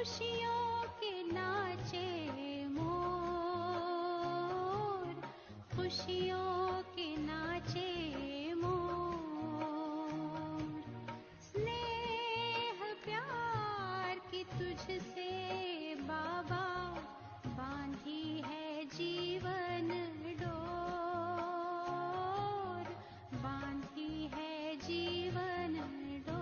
खुशियों के नाचे मोर, खुशियों के नाचे मोर, स्नेह प्यार की तुझसे बाबा बांधी है जीवन डोर, बांधी है जीवन डोर।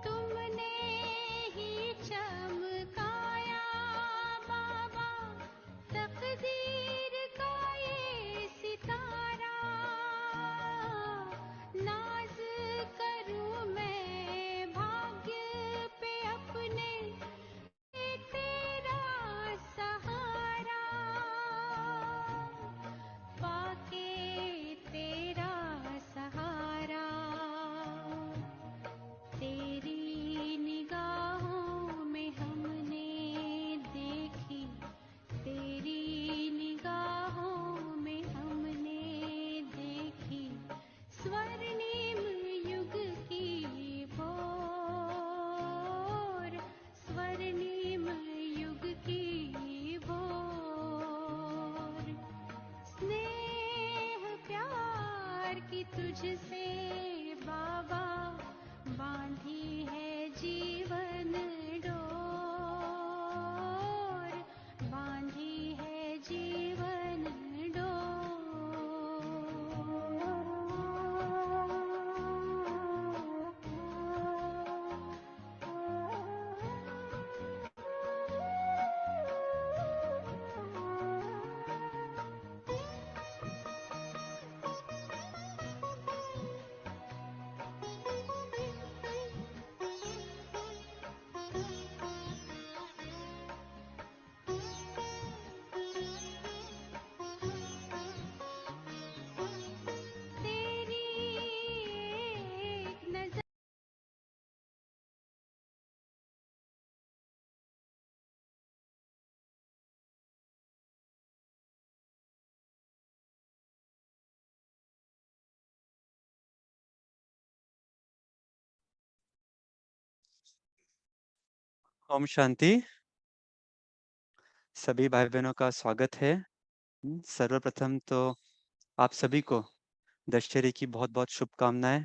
तुमने ही चमकाया बाबा तकदीर का ये सितारा, नाज करूं मैं भाग्य पे अपने, ये तेरा सहारा, पाके तेरा सहारा, तेरी निगाहों में हमने देखी, तेरी निगाहों में हमने देखी स्वर्णिम युग की भोर, स्वर्णिम युग की भोर, स्नेह प्यार की तुझसे बाबा बांधी है जीवन डोर, बांधी है जीवन तेरी एक नजर ओम शांति। सभी भाई बहनों का स्वागत है। सर्वप्रथम तो आप सभी को दशहरे की बहुत बहुत शुभकामनाएं।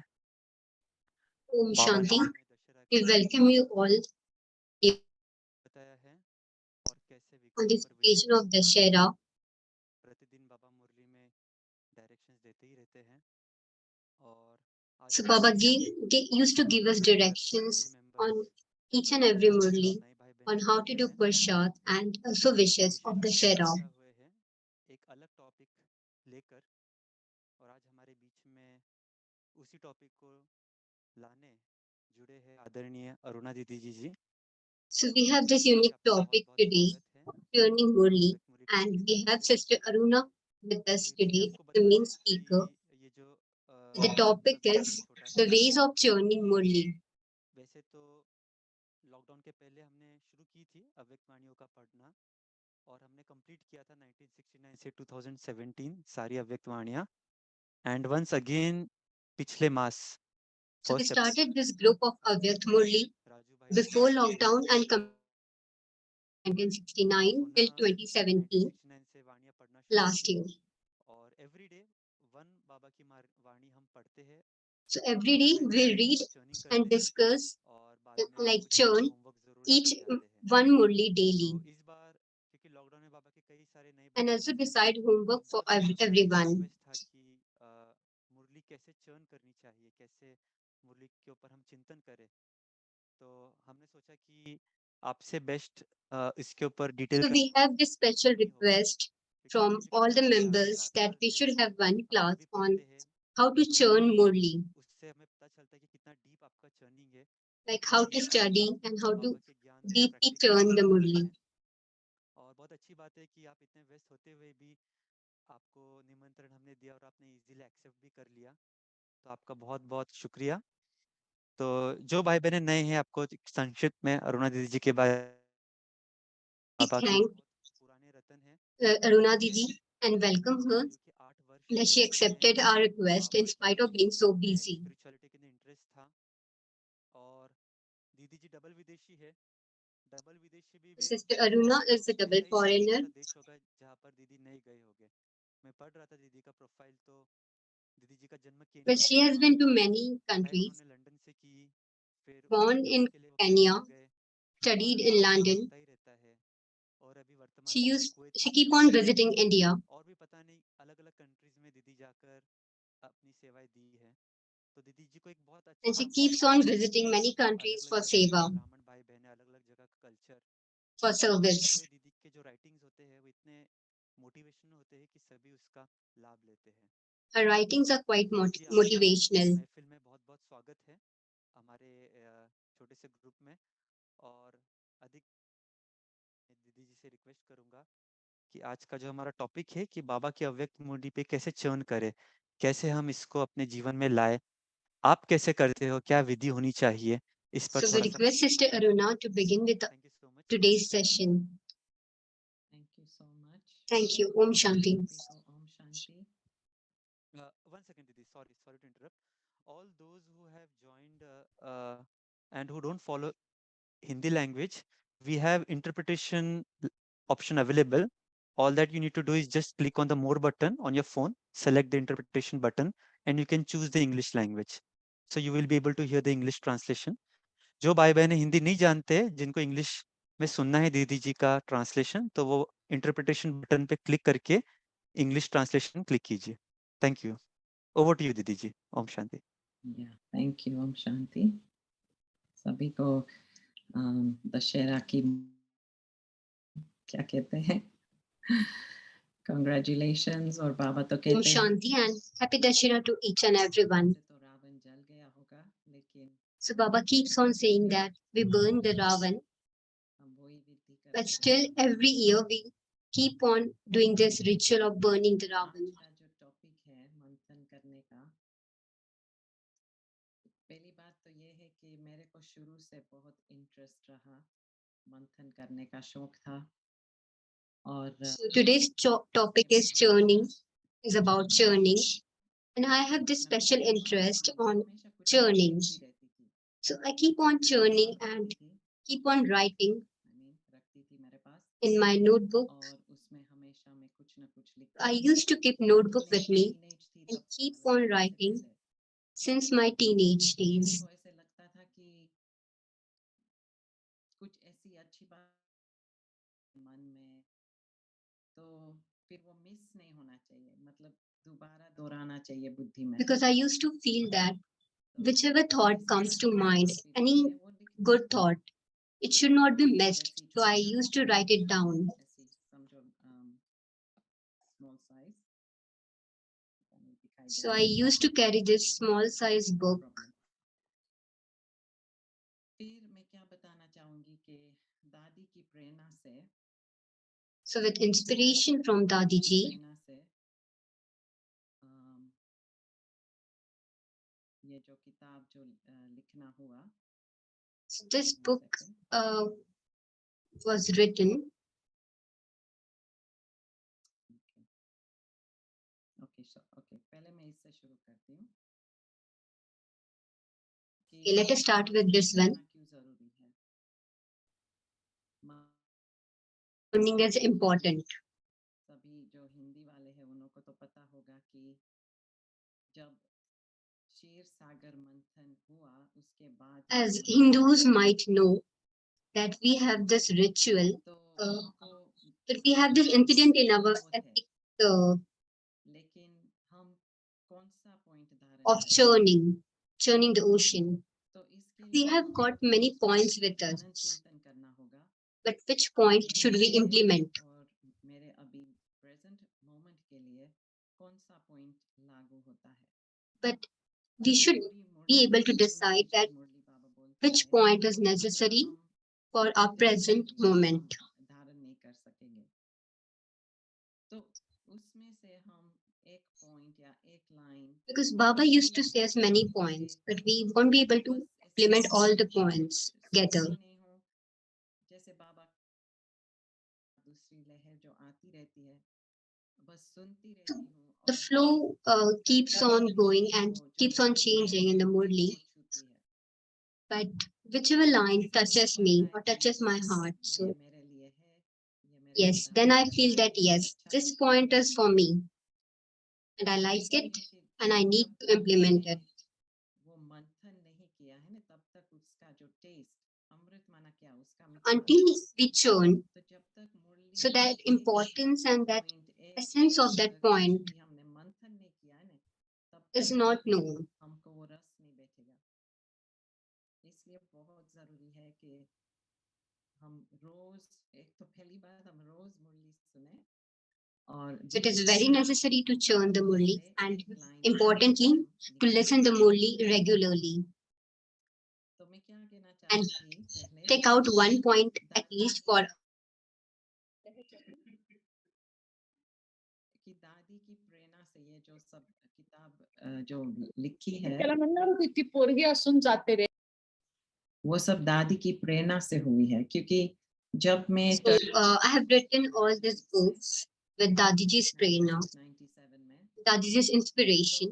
Om बाबा Shanti. जी ने Dussehra We welcome you all बताया है और कैसे on विघ्नों this पर विजय occasion of Dassehra. प्रतिदिन बाबा मुरली में डायरेक्शंस देते ही रहते हैं। और आज So के Baba दिन used to give us directions on each and every murli नए भाई on बहन how to do prasad and also wishes of Dassehra. हुए हैं एक अलग टॉपिक लेकर, और आज हमारे बीच में उसी टॉपिक को लाने जुड़े हैं आदरणीय अरुणा दीदी जी। So we have this unique topic today, churning murli, and we have Sister Aruna with us today, the main speaker. ये जो The topic is the ways of churning murli. वैसे तो लॉकडाउन के पहले हमने शुरू की थी अव्यक्त वाणियों का पढ़ना, और हमने कंप्लीट किया था 1969 से 2017 सारी अव्यक्त वाणियाँ। एंड वंस अगेन पिछले मास So we started this group of Avyakt Murli before lockdown and 1969 till 2017 last year. और एवरीडे वन बाबा की वाणी हम पढ़ते हैं। So every day we read and discuss like churn each one murli daily. इस बार क्योंकि lockdown में बाबा के कई सारे नए And also decide homework for everyone. था कि मुरली कैसे चर्न करनी चाहिए, कैसे मुरली के ऊपर हम चिंतन करें। तो हमने सोचा कि आपसे बेस्ट इसके ऊपर detail. So we have this special request from all the members that we should have one class on how to churn murli. उससे हमें पता चलता है कि कितना डीप आपका चर्निंग है like how to study and how to बाबा के ज्ञान को deeply practically churn the follow murli. करना है। और बहुत अच्छी बात है कि आप इतने व्यस्त होते हुए भी आपको निमंत्रण हमने दिया और आपने इजीली एक्सेप्ट भी कर लिया, तो आपका बहुत बहुत शुक्रिया। तो जो भाई बहनें नए हैं, आपको संक्षिप्त में अरुणा दीदी जी के बारे We बाबा के thank बहुत पुराने रतन हैं, Aruna Didi and welcome her जो कि 8 वर्ष that से she हैं accepted our request in Baba spite के of being so and busy. Spirituality के इंटरेस्ट था। और दीदी जी डबल विदेशी है, डबल विदेशी भी वे Sister Aruna is a double ऐसा ही शायद foreigner. कौन सा देश होगा जहाँ पर दीदी नहीं गए होंगे। मैं पढ़ रहा था दीदी का प्रोफाइल, तो दीदी जी का जन्म But केन्या she में has हुआ, been to many पढ़ाई countries, उन्होंने लंदन से की, फिर born in उसके लिए वो Kenya, केन्या गए और studied अभी in वो वहाँ London. होता ही रहता है। और अभी वर्तमान में कुवैत She में keep रहते on हैं। visiting India. और भी पता नहीं अलग अलग कंट्रीज में दीदी जाकर अपनी सेवाएं दी है। तो दीदी जी को एक बहुत And अच्छा she keeps on visiting many अलग countries अलग for जगह के seva, ब्राह्मण भाई बहन, अलग अलग जगह का कल्चर, for और उसको देखते service. हुए दीदी के जो राइटिंग्स होते हैं वो इतने मोटिवेशनल होते हैं कि सभी उसका लाभ लेते हैं। Her writings are quite दीदी जी, आपका motivational. महफिल में बहुत बहुत स्वागत है हमारे छोटे से ग्रुप में। और अधिक दीदी जी से रिक्वेस्ट करूंगा कि आज का जो हमारा टॉपिक है कि बाबा की अव्यक्त मूर्ति पे कैसे चर्न करें, कैसे हम इसको अपने जीवन में लाए, आप कैसे करते हो, क्या विधि होनी चाहिए, इस पर So we थोड़ा सा। request Sister Aruna to begin with thank you so much. today's session. Thank you so much. Thank you. Om Shanti. People, Om Shanti. One second, Didi. Sorry to interrupt. All those who have joined and who don't follow Hindi language, we have interpretation option available. All that you need to do is just click on the more button on your phone, select the interpretation button, and you can choose the English language. So you will be able to hear the English translation. जो भाई बहनें हिंदी नहीं जानते, जिनको English में सुनना है दीदी जी का ट्रांसलेशन, तो वो इंटरप्रिटेशन बटन पे क्लिक करके इंग्लिश ट्रांसलेशन क्लिक कीजिए। Thank you. Over to you दीदी जी। Om Shanti. Yeah, thank you, Om Shanti. सभी को दशहरा की क्या कहते हैं congratulations, और बाबा तो Om कहते हैं Shanti and happy Dassehra to each and everyone. तो रावण जल गया होगा, लेकिन So Baba keeps on saying that we burn the Ravan, हम वही विधि but करते still रहते हैं। every year we keep on doing this ritual of burning the Ravan. आज का जो टॉपिक है मंथन करने का, पहली बात तो ये है कि मेरे को शुरू से बहुत इंटरेस्ट रहा, मंथन करने का शौक था। और So today's topic is churning, is about churning, and I have this special interest on churning. So I keep on churning and keep on writing रखती थी मेरे पास, in my notebook. और उसमें हमेशा मैं कुछ ना कुछ लिखती I थी। used to keep notebook जितनी with me teenage थी and तब keep मतलब on सबसे writing पहले since my teenage मेरे days. को ऐसे लगता था कि कुछ ऐसी अच्छी बात मन में, तो फिर वो मिस नहीं होना चाहिए, मतलब दोबारा दोहराना चाहिए बुद्धि में। Because I used to feel that तो whichever thought इस comes to कारण mind, से फिर any मैंने वो लिखती good थी। thought, it should not be missed. जैसी So I छोटी used to छोटी write it down. ऐसी समझो स्मॉल साइज, दिखाई So दे I रहा है used to carry this small size book. Problem. फिर मैं क्या बताना चाहूंगी कि दादी की प्रेरणा से, So with inspiration from Dadi ji, प्रेरणा से ये जो किताब जो लिखना हुआ, so this one book second. was written. Okay, पहले मैं इससे शुरू करती हूँ कि Okay, let us start with this one. क्यों जरूरी है। Learning is important. सभी जो हिंदी वाले हैं उनको तो पता होगा कि जब क्षीर सागर मंथन हुआ उसके बाद, As Hindus might know that we have this ritual, तो that we have this incident in our epic लेकिन हम कौन सा पॉइंट धारण of churning the ocean. तो इसके We लिए have got many points with us, चिंतन करना होगा, but which point should we implement? और मेरे अभी प्रेजेंट मोमेंट के लिए कौन सा पॉइंट लागू होता है। But we should be able to decide that which point is necessary for our present moment. धारण नहीं कर सकेंगे तो उसमें से हम एक पॉइंट या एक line Because Baba used to say us many points, but we won't be able to implement all the points together. नहीं हूँ जैसे बाबा दूसरी लहर जो आती रहती है बस सुनती रहती हूँ The flow keeps on going and keeps on changing in the Murli. But whichever line touches me or touches my heart, so yes, then I feel that yes, this point is for me, and I like it, and I need to implement it. वो मंथन नहीं किया है ना तब तक उसका जो टेस्ट अमृत माना क्या उसका मीठा Until we churn, तो जब तक मुरली so that importance and that essence of that point भी हमने मंथन नहीं किया है ना तब is तक not known. हमको वो रस नहीं बैठेगा इसलिए बहुत जरूरी है कि हम रोज एक तो पहली बात हम रोज मुरली सुने और So it is very necessary to churn the Murli and importantly to listen the Murli regularly तो मैं क्या कहना and चाहती थी पहले take out one point at least for कि दादी की प्रेरणा से ये जो सब किताब जो लिखी है वो सब दादी की प्रेरणा से हुई है क्योंकि जब मैं So I have written all these books with Dadiji's prerna, 97 में Dadiji's inspiration.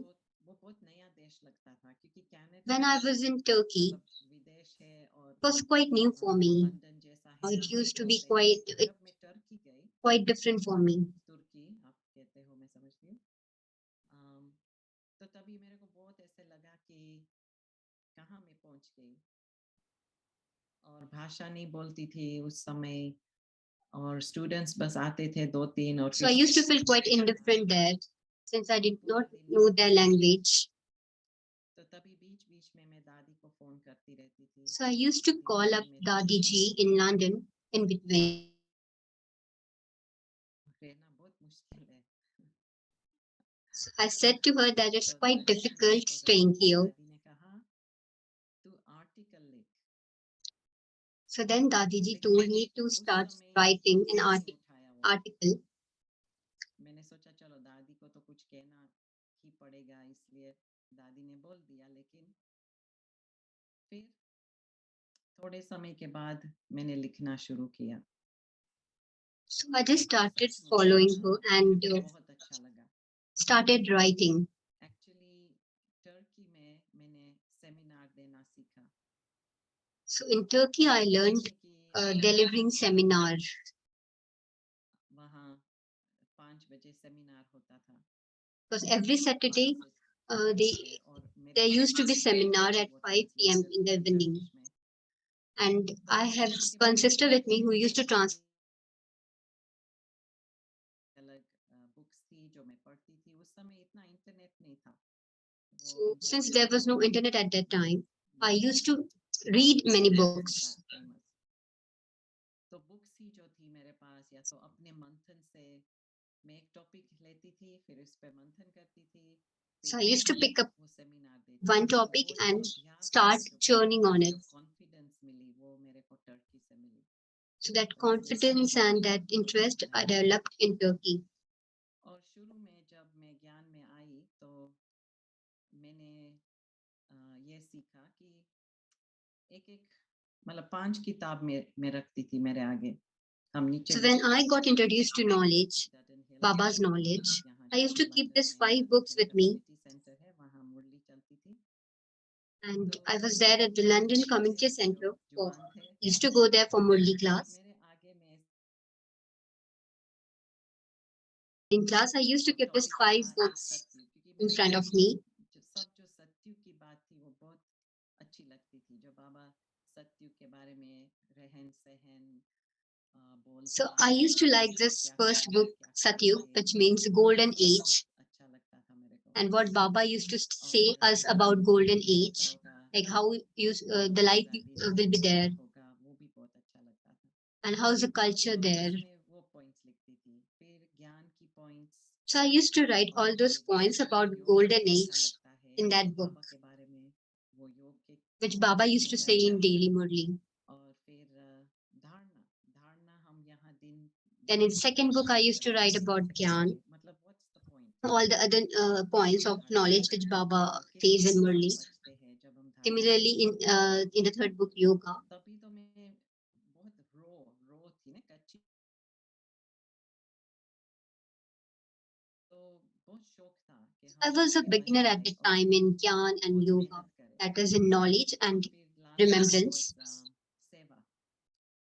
वो बहुत नया देश लगता था क्योंकि Canada When I was in Turkey, विदेश है और it was quite new for me. London जैसा है It used to be जब मैं टर्की गई quite different for me. तुर्की आप कहते हो मैं समझती हूँ तो तभी मेरे को बहुत ऐसे लगा कि कहाँ मैं पहुँच गई और भाषा नहीं बोलती थी उस समय और स्टूडेंट्स बस आते थे 2-3 और So I used to feel quite indifferent there since I did not know their language. तो तभी बीच-बीच में मैं दादी को फोन करती रहती थी So I used to call up Dadiji in London in between. रहना बहुत मुश्किल है So I said to her that it's quite difficult staying here. दादी ने कहा तू आर्टिकल लिख So then Dadiji told me to start writing an article. मैंने सोचा चलो दादी को तो कुछ कहना ही पड़ेगा इसलिए दादी ने बोल दिया लेकिन फिर थोड़े समय के बाद मैंने लिखना शुरू किया So I just started following her and बहुत अच्छा लगा started writing. एक्चुअली टर्की में मैंने सेमिनार देना सीखा So in Turkey, I learned delivering seminar. वहाँ 5 बजे सेमिनार होता था Because every Saturday, there used to be seminar at 5 p.m. in the evening. And I have one sister with me who used to translate. अलग books थी जो मैं पढ़ती थी उस समय इतना इंटरनेट नहीं था So since there was no internet at that time, I used to read many books. तो बुक्स ही जो थी मेरे पास या तो अपने मंथन से मैं एक टॉपिक लेती थी फिर उस पे मंथन करती थी So I used to pick up one topic and start churning on it. Confidence मिली वो मेरे को टर्की से मिली So that confidence and that interest I developed in Turkey. और शुरू में जब मैं ज्ञान में आई तो मैंने ये सीखा कि एक मतलब 5 किताब में रखती थी मेरे आगे हम नीचे So when I got introduced to knowledge, Baba's knowledge, I used to keep these 5 books with me. Centre है वहाँ मुरली चलती थी And I was there at the London Community Center. Used to go there for Murli class. मेरे आगे में In class, I used to keep these 5 books in front of me. सब जो सत्य की बात थी वो बहुत अच्छी लगती थी जो बाबा सत्य के बारे में रहन सहन So I used to like this first book, Satyu, which means golden age. And what Baba used to say us about golden age, like how the life will be there, and how's the culture there. So I used to write all those points about golden age in that book. which Baba used to say in daily murli. और फिर धारणा धारणा हम यहाँ दिन Then in second book, I used to write about Gyan, मतलब what's the point all the other points of knowledge which Baba says in Murli. बचते हैं जब हम धारणा Similarly, in the third book, Yoga, तभी तो मैं बहुत रो थी ना कच्ची तो बहुत शौक था कि I हम was a आगे beginner at बढ़ें that और time in Gyan and बहुत Yoga, मेहनत करें that is in knowledge और and फिर last book remembrance. was, सेवा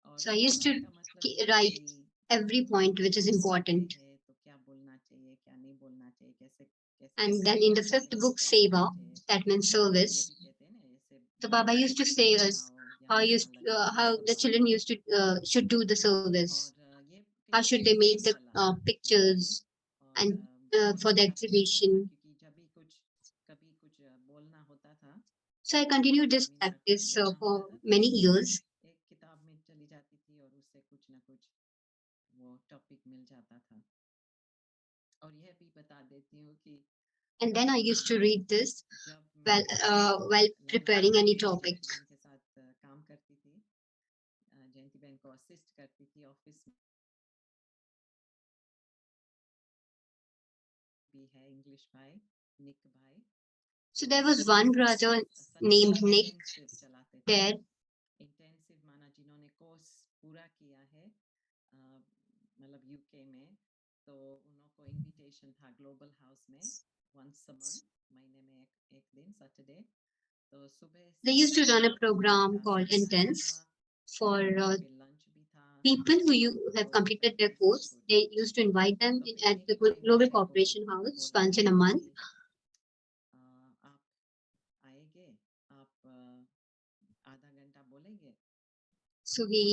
और So I used सेवा to का मतलब ये write कि every point which is important. है तो क्या बोलना चाहिए क्या नहीं बोलना चाहिए कैसे कैसे And then in the fifth book, Seva, that means ये service. भी कहते हैं ना ऐसे So Baba used to say us how the children used to should do the service. और ये How should they make the pictures and for the exhibition. क्योंकि जब भी कुछ कभी कुछ बोलना होता था So I continued this practice for many years. एक किताब में चली जाती थी और उससे कुछ ना कुछ वो टॉपिक मिल जाता था और यह भी बता देती हूँ कि And then I used to read this जब मैं while preparing any topic. के साथ काम करती थी जयंती बहन को असिस्ट करती थी ऑफिस में भी है इंग्लिश भाई निक भाई So there was one brother named Nick there. Intensive माना जिन्होंने कोर्स पूरा किया है मतलब यूके में तो उनको इनविटेशन था ग्लोबल हाउस में once a month महीने में एक दिन सैटरडे तो सुबह They used to run a program called Intense for people who have completed their course. They used to invite them at the Global Cooperation House once in a month. आप आएंगे आप आधा घंटा बोलेंगे So he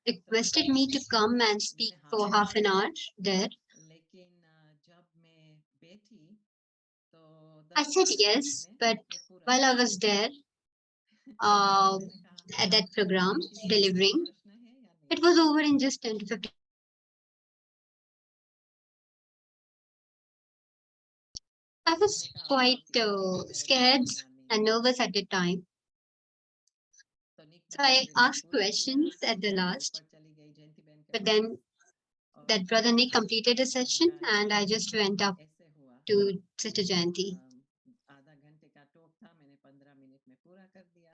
requested me to come and speak for half an hour there. लेकिन जब मैं बैठी तो I said yes, but while I was there at that program delivering, it was over in just 10 to 15. I was quite scared and nervous at the time. So I asked questions at the last, but then that brother Nick completed the session and I just went up to Sister Jayanti.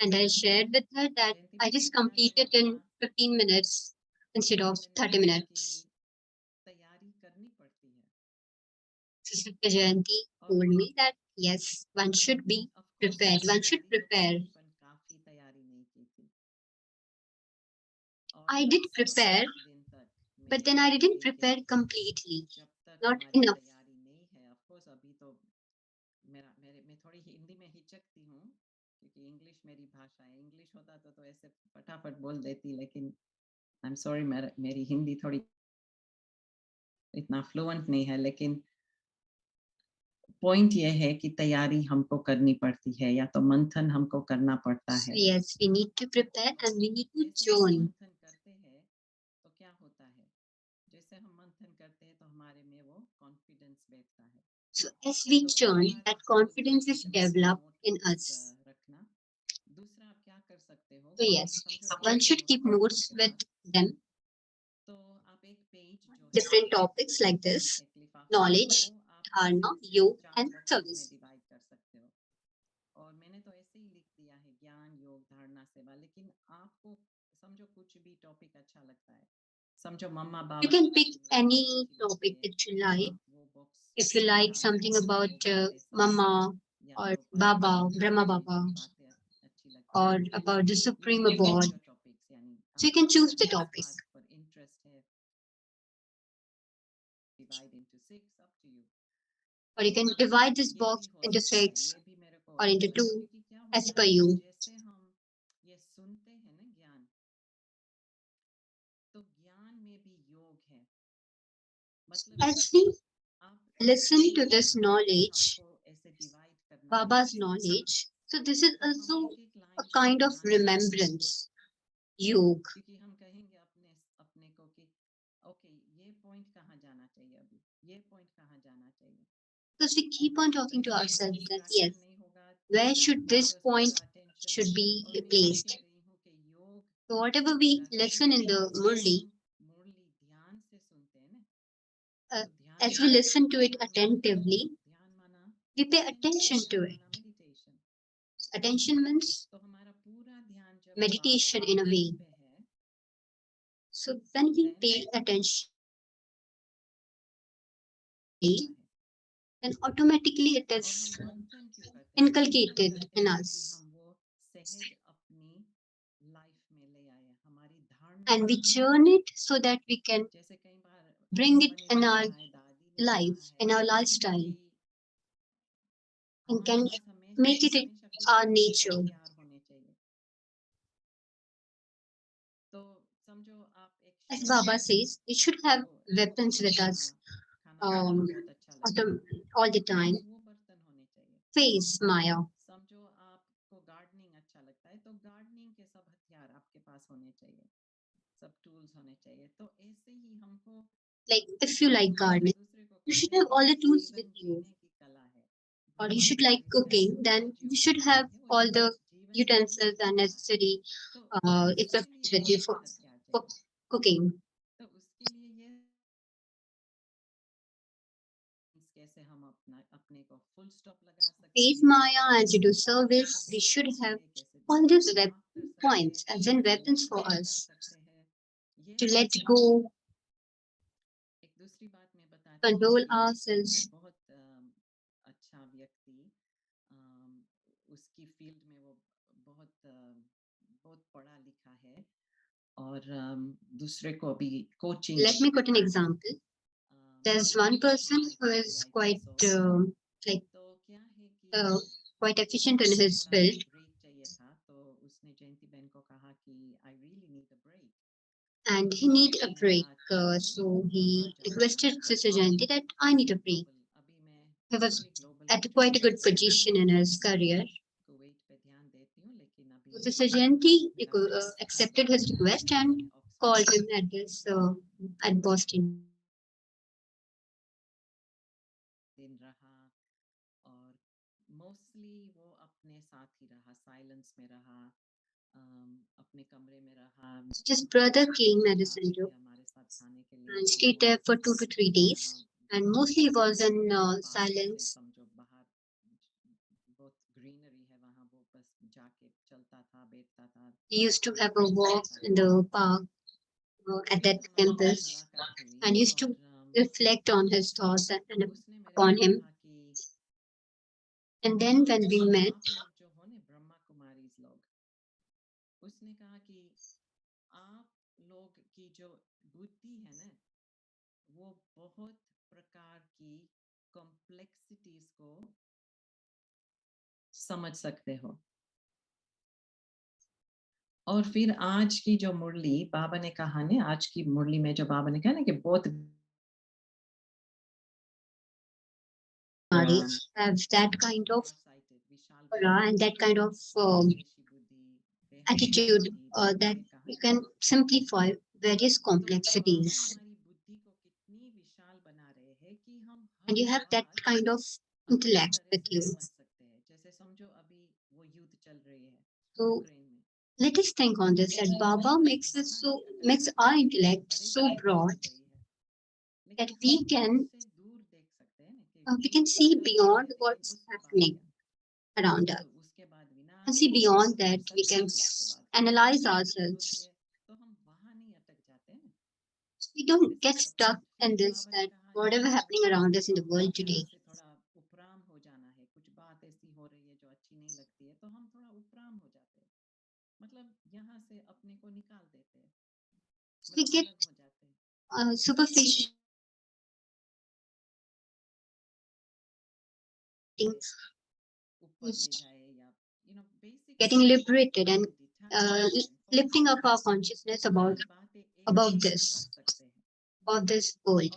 And I shared with her that I just completed in 15 minutes instead of 30 minutes. So Sister Jayanti told me that yes, one should be prepared. One should prepare. I did prepare, but then I didn't prepare completely. Not enough. मैं थोड़ी हिंदी में हिचकती हूँ क्योंकि English मेरी भाषा है English होता तो ऐसे फटाफट बोल देती लेकिन आई एम सॉरी मेरी हिंदी थोड़ी इतना फ्लुएंट नहीं है लेकिन पॉइंट ये है कि तैयारी हमको करनी पड़ती है या तो मंथन हमको करना पड़ता है Yes, we need to prepare and we need to churn. मंथन करते हैं तो क्या होता है जैसे हम मंथन करते हैं तो हमारे में वो कॉन्फिडेंस बैठता है So as we churn, that confidence is developed in us. दूसरा आप क्या कर सकते हो So yes, one should keep notes with them. तो आप एक पेज जो Different topics like this, knowledge, dharma, yoga and service. Divide कर सकते हो और मैंने तो ऐसे ही लिख दिया है ज्ञान योग धारणा सेवा लेकिन आपको समझो कुछ भी टॉपिक अच्छा लगता है समझो मम्मा बाबा You can pick any topic that you like. If you like something about Mama or Baba, Brahma Baba, or about the Supreme Abode, so you can choose the topic. Or you can divide this box into 6 or into 2 as per you. जैसे हम ये सुनते हैं ना ज्ञान तो ज्ञान में भी योग है मतलब As we listen to this knowledge, Baba's knowledge, so this is also a kind of remembrance, yoga. क्योंकि हम कहेंगे अपने को कि ओके ये पॉइंट कहाँ जाना चाहिए अभी ये पॉइंट कहाँ जाना चाहिए Because we keep on talking to ourselves that yes, where should this point should be placed. So whatever we listen in the Murli, as we listen to it attentively, we pay attention to it. Attention means meditation in a way. So when we pay attention, then automatically it is inculcated in us. And we churn it so that we can bring it in our life, in our lifestyle, and can make it our nature. As Baba says, we should have weapons with us um, all the time. Face Maya. समझो आपको gardening अच्छा लगता है तो gardening के सब हथियार आपके पास होने चाहिए सब टूल्स होने चाहिए तो ऐसे ही हमको Like if you like gardening, you should have all the tools with you. Or you should like cooking, then you should have all the utensils and necessary equipment with you for cooking. तो उसके लिए ये कैसे हम अपने को full stop लगा सकते Face हैं Maya, and to do service, we should have all these points as in weapons for us to let go, एक दूसरी बात मैं बताती control हूँ कि ourselves. बहुत अच्छा व्यक्ति उसकी फील्ड में वो बहुत पढ़ा लिखा है और दूसरे को भी coaching Let me put an example. There's one person who is quite like तो क्या है कि quite efficient in his field, break चाहिए था तो उसने जयंती बहन को कहा कि I really need a break and he need a break. So he requested Sister Jayanti that I need a break. अभी मैं He was at quite a good position in his career. Kuwait पे ध्यान देती हूँ लेकिन अभी Sister Jayanti accepted his request and called him at this at Boston. दिन रहा और मोस्टली वो अपने साथ ही रहा साइलेंस में रहा अपने कमरे में रहा His brother came at the center हमारे साथ खाने के लिए and stayed there for 2 to 3 days. And mostly was in silence. समझो बाहर बहुत ग्रीनरी है वहाँ वो बस जाके चलता था बैठता था He used to have a walk in the park at that campus and used to reflect on his thoughts and upon him. And then when we met, जो हो ने ब्रह्मा कुमारीज लोग उसने कहा कि आप लोग की जो बुद्धि है ना वो बहुत प्रकार की कॉम्प्लेक्सिटीज को समझ सकते हो और फिर आज की जो मुरली बाबा ने कहा ने आज की मुरली में जो बाबा ने कहा ना कि बहुत have that kind of aura and that kind of attitude that you can simplify various complexities. And you have that kind of intellect with you. So let us think on this that Baba makes our intellect so broad that we can see beyond what's happening around us. And see beyond that, we can analyze ourselves. We don't get stuck in this that whatever happening around us in the world today. We get superficial getting liberated and lifting up our consciousness about this world.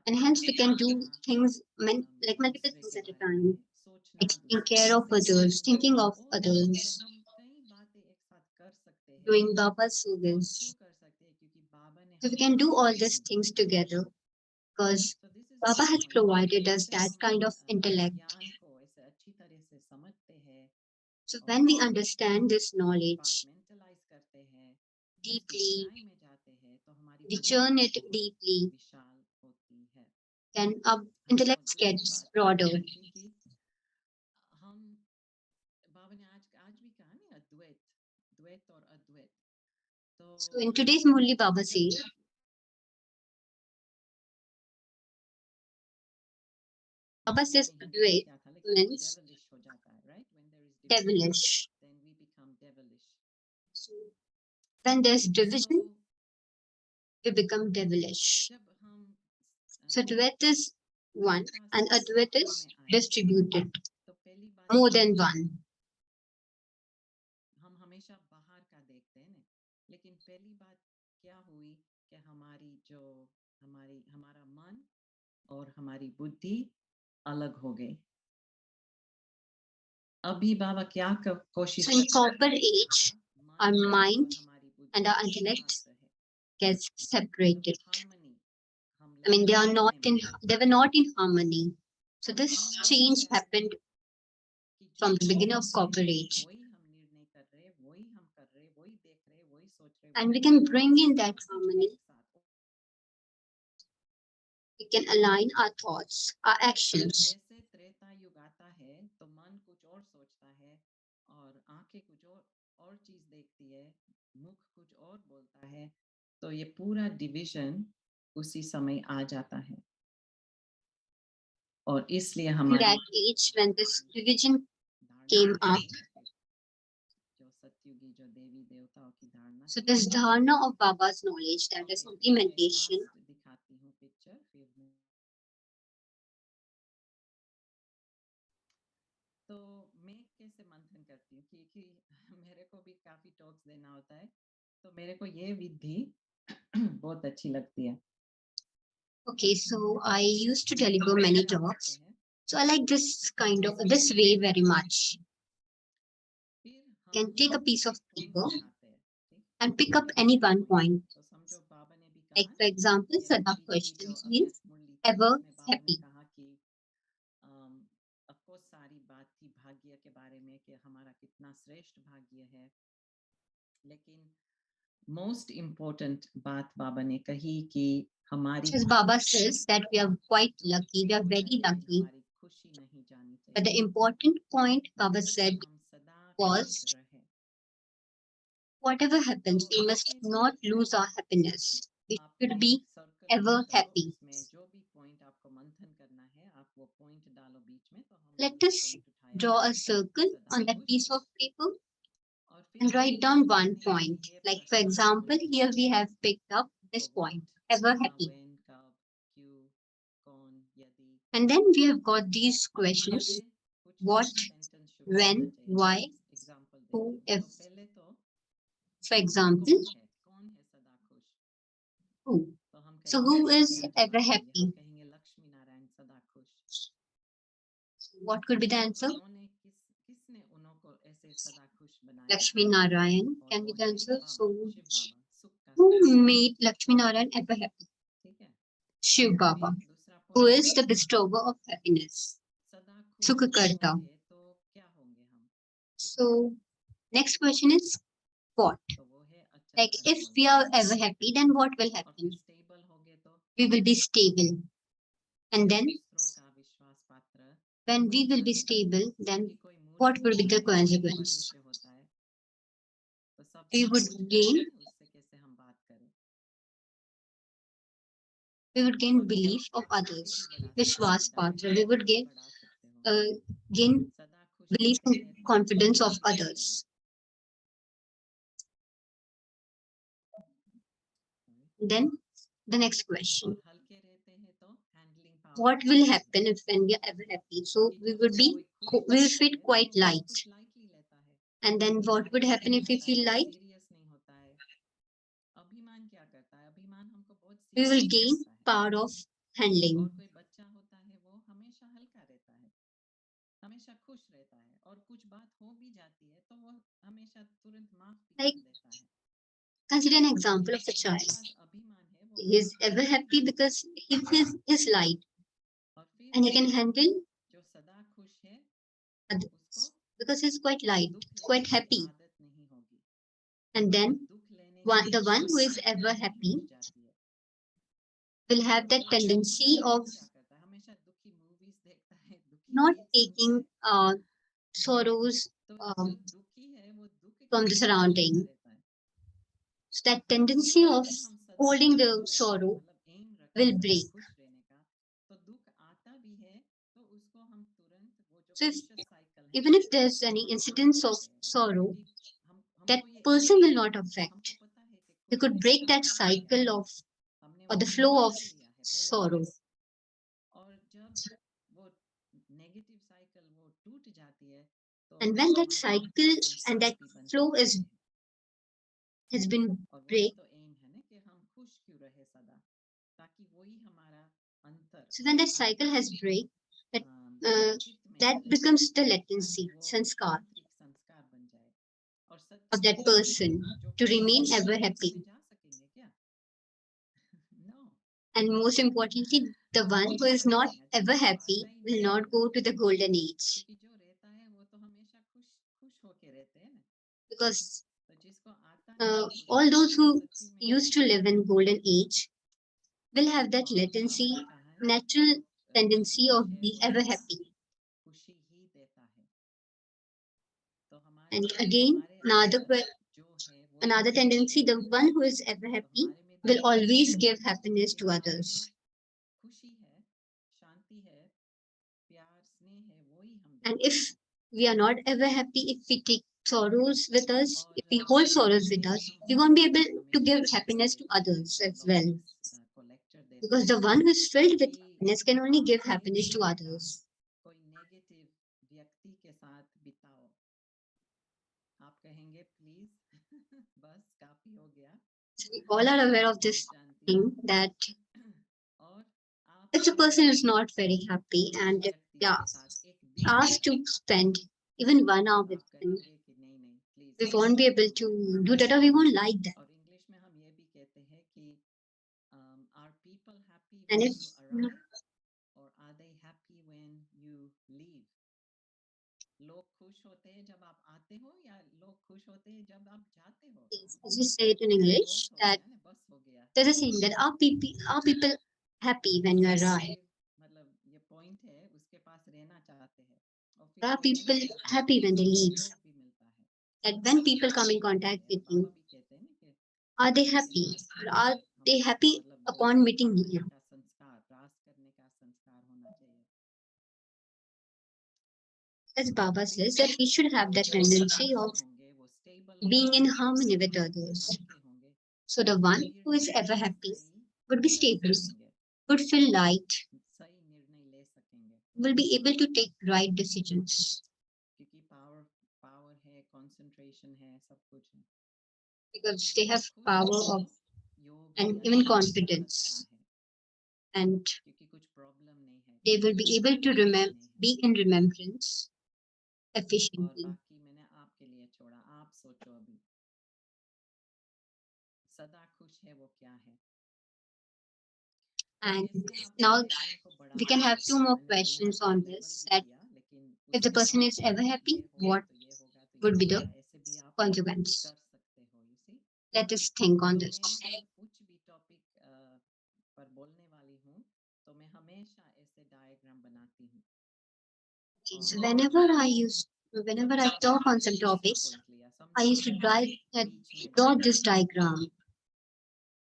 And hence we can do things like multiple things at a time, like taking care of others, thinking of others, doing Baba's service. So we can do all these things together because Baba has provided us that kind of intellect. So when we understand this knowledge compartmentalise करते हैं, उसकी deeply, गहराई में जाते हैं, तो हमारी we बुद्धि churn it बहुत deeply, विशाल होती है। then our हम intellect और दूसरी gets बात broader. कि हम बाबा ने आज भी कहा ना, अद्वैत, द्वैत और अद्वैत। तो So in today's Murli, Baba जब says, Baba says में हिंदी में Advait क्या था, लेकिन वो means devilish हो जाता है, right? When there is division, devilish. then we become devilish. So when there's So division, we become devilish. जब हम So Advait is one Ekta and से Advait सत्य is में आए, distributed, तो पहली बात more ये than है, one. हम हमेशा बाहर का देखते हैं ना, लेकिन पहली बात क्या हुई कि हमारा मन और हमारी बुद्धि अलग हो गई। अभी बाबा क्या कोशिश So in copper age, our मन mind और हमारी बुद्धि and our एक intellect साथ रहे, gets जब separated. हार्मनी हम I mean, लाते हैं they were not in harmony. So और this harmony change कैसे happened कि from जो the beginning हम of कर copper रहे हैं, age. वही हम निर्णय कर रहे हैं, वही हम कर रहे हैं, वही देख रहे हैं, वही सोच रहे हैं, And वही we can कर रहे bring हैं, in that सब कुछ harmony. एक साथ। We can align our thoughts, our actions. जैसे त्रेता युग आता है तो मन कुछ और सोचता है और आंखें कुछ और चीज देखती है, मुख कुछ और बोलता है, तो ये पूरा डिवीजन उसी समय आ जाता है। और इसलिए In हमारी that age, when this division came up, जो सतयुगी, जो देवी देवताओं की धारणा so थी, this dharana of Baba's knowledge, that is फिर मैं implementation. last दिखाती हूँ पिक्चर, फिर मैं तो मैं कैसे मंथन करती हूँ क्योंकि मेरे को भी काफी टॉक्स देना होता है, तो मेरे को ये विधि बहुत अच्छी लगती है। Okay, so I used to deliver many talks. So I like this kind of this way very much. फिर You can take a piece of point paper उठाते हैं, ठीक? and pick up any one point. तो समझो बाबा ने भी Like कहा for example, कि Sada अभी की जो questions अव्यक्त means मुरली थी, ever उसमें बाबा ने happy. कहा कि अफकोर्स सारी बात थी भाग्य के बारे में कि हमारा कितना श्रेष्ठ भाग्य है, लेकिन मोस्ट इम्पोर्टेंट बात बाबा ने कही कि हमारी Because Baba says that we are quite जो lucky, we are important very है, lucky. हमारी खुशी नहीं जानी But the चाहिए, important point Baba said हम सदा was, खुश रहे। whatever happens, we must ऐसे not lose our happiness. We आप should एक be सर्कल ever करो, happy. उसमें जो भी पॉइंट आपको मंथन करना है, आप वो पॉइंट डालो बीच में, तो हमने Let ये us पॉइंट उठाया draw a circle सदा on that खुश, piece of paper और फिर and write down one मैंने point. ये Like for प्रश्न example, पूछे, here we have picked up this तो point, what, ever कहाँ, happy. when, कब, क्यों, कौन, यदि, And then we have got these questions, इससे कुछ ना what, कुछ सेंटेंस शुरू when, होना चाहिए। why, एग्जांपल who, देती हूँ, if. तो पहले तो For example, कौन है सदा खुश, who. तो हम So कहेंगे, who is क्या ever जवाब देंगे? happy? हम कहेंगे लक्ष्मी नारायण सदा खुश। What could be the answer? उन्होंने किसने उनको ऐसे सदा खुश बनाया? Lakshmi Narayan और can be वो the है answer. बाबा, So शिव बाबा, सुख का who Sagar, made Lakshmi Narayan ever happy? ठीक है? Shiv Baba, फिर दूसरा who point, is the bestower of happiness. सदा खुश Sukhakarta. होंगे तो क्या होंगे हम? So next question is what? तो वो है अचल Like if Anmol, we are ever happy, then what will और फिर happen? स्टेबल होंगे तो We will be stable. And then दूसरों का विश्वास पात्र, when we will be stable, then what will be the consequence? से होता है, तो सब We would सोच gain, करके उससे कैसे हम बात करें, we would gain belief of others. Vishwas Patra. We would gain बढ़ा सकते हो, gain सदा खुश belief रहते and हैं तो confidence of खुश रहते others. हैं। Then the next question. और हल्के रहते हैं तो handling What power, will happen if when we are ever happy? So we would be, we will feel quite light. कुछ लाइटली लेता है, And then what would happen if we feel light? Serious नहीं होता है। अभिमान क्या करता है? अभिमान हमको बहुत We will serious gain बनाता है। power of handling. और कोई बच्चा होता है वो हमेशा हल्का रहता है, हमेशा खुश रहता है, और कुछ बात हो भी जाती है तो वो हमेशा तुरंत माफ भी Like, कर देता है। consider an example of a जिसके child. पास अभिमान है वो He is ever happy because he is light और फिर and he can handle जो सदा खुश है others. उसको The because it's quite light, दुख it's quite लेने की happy. आदत नहीं होगी And then दुख लेने the one की who is आदत ever ही happy उठ जाती है will have that तो tendency दुखी of आदमी क्या करता है हमेशा दुखी मूवीज देखता है दुखी not गीत सुनता taking है sorrows तो um, जो दुखी है वो दुख के from the साथ surrounding. खेलता रहता है So that तो tendency अगर of हम सदा holding खुश the रहते हैं sorrow मतलब एम रखें will सदा break. खुश रहने का तो दुख आता भी है तो उसको हम तुरंत वो जो So if, विशेष साइकिल है even if there's उसको any हम incidence तोड़ of सकते हैं sorrow, क्योंकि that हमको ये person will not हमको affect. पता है कि We कुछ could break अच्छा that होने वाला cycle है of हमने or वो the flow of ठान लिया है पहले sorrow. से और जब वो नेगेटिव साइकिल वो टूट जाती है तो And वो when that हमारे cycle and संस्कार that भी बन flow सकते is हैं has been और वही break, तो एम है ना कि हम खुश क्यों रहे सदा ताकि वही हमारा अंतर so when that cycle आंतरिक has break, that चित्त में that चले becomes the ताकि latency, वो sanskar आंतरिक संस्कार बन जाए और सच्चे of that खुश person जो to खुश remain है वो ever अनंत happy. में जा सकेंगे क्या no And most importantly, the one who is not ever happy will not go to the golden age. क्योंकि जो रहता है वो तो हमेशा खुश खुश होके रहते हैं ना Because तो जिसको आता नहीं है खुश all होना, those वो who सच्ची में used to live in golden age will have that और latency, बाबा ने कहा है natural जो tendency खुश of है be वो ever सदा happy. खुशी ही देता है तो हमारे And again, हमारे अंदर जो है वो another खुशी tendency, है the one who is ever तो happy हमारे में भी will ये always है give happiness कि to हमारे others. में खुशी है शांति है प्यार स्नेह है वही हम And देते if हैं we are not ever happy, if we take sorrows with us, if we और hold sorrows with इसलिए us, हम we won't be able to हमेशा give कहते happiness to रहते हैं others जो as लोग well. को लेक्चर देते Because the हैं one who is filled with कि happiness can only आप give एक happiness to घंटा others. कोई नेगेटिव व्यक्ति के साथ बिताओ आप कहेंगे प्लीज बस काफी हो गया So we all are aware of Om this Shanti thing that और आप if the कोई person is not very happy उस and व्यक्ति yeah, के साथ एक दिन asked to spend even 1 hour with आप him, कहेंगे कि नहीं नहीं we please won't be able to do that or we won't like that. और इंग्लिश में हम ये भी कहते हैं कि are people happy And when if you arrive or are they happy when you leave लोग खुश होते हैं जब आप आते हो या लोग खुश होते हैं जब आप जाते हो as we say it in English, बहुत हो that गया ना बस हो गया there's a saying that are people happy when you arrive? मतलब ये पॉइंट है उसके पास रहना चाहते हैं और फिर Are कोई people नहीं रहता happy when they तो leave? संयोग भी मिलता है That when people come in संयोग मिलते contact हैं with बाबा you, भी कहते हैं ना कि are they किसी के happy? साथ Or are they हम happy मतलब वो upon meeting आने you? का संस्कार रास करने का संस्कार होना चाहिए As Baba फिर says, that we should have वो that जो tendency स्थिर of होंगे वो स्टेबल being होंगे in harmony with वो others. हल्के होंगे So the वो one who is निर्णय ever happy सही would be कर stable, सकेंगे would feel light, सही निर्णय ले सकेंगे will be able to take right decisions क्योंकि पावर पावर है कंसंट्रेशन है सब कुछ है because they have खुश power रहो of योग and भी even अच्छा है confidence, and क्योंकि कुछ प्रॉब्लम नहीं है they कोई will be able to परेशानी नहीं है be in remembrance और efficiently. बाकी मैंने आपके लिए छोड़ा आप सोचो अभी सदा खुश है वो क्या है तो And कैसे आप now डायग्राम को बढ़ा we can have सकते 2 हैं more मैंने questions principle on level this. भी That किया लेकिन if the उसके person बाद is भी ever happy, ये होगा what तो ये होगा तो ये would be the होगा ऐसे भी आप consequence? कर सकते हो you see Let us think on तो this. मैं जब कुछ भी टॉपिक पर बोलने वाली हूँ तो मैं हमेशा ऐसे डायग्राम बनाती हूँ So और whenever I सबसे talk पहले on मैंने some तीसरा topics, पॉइंट लिया I समझो used to आपने बीच में draw डाला this diagram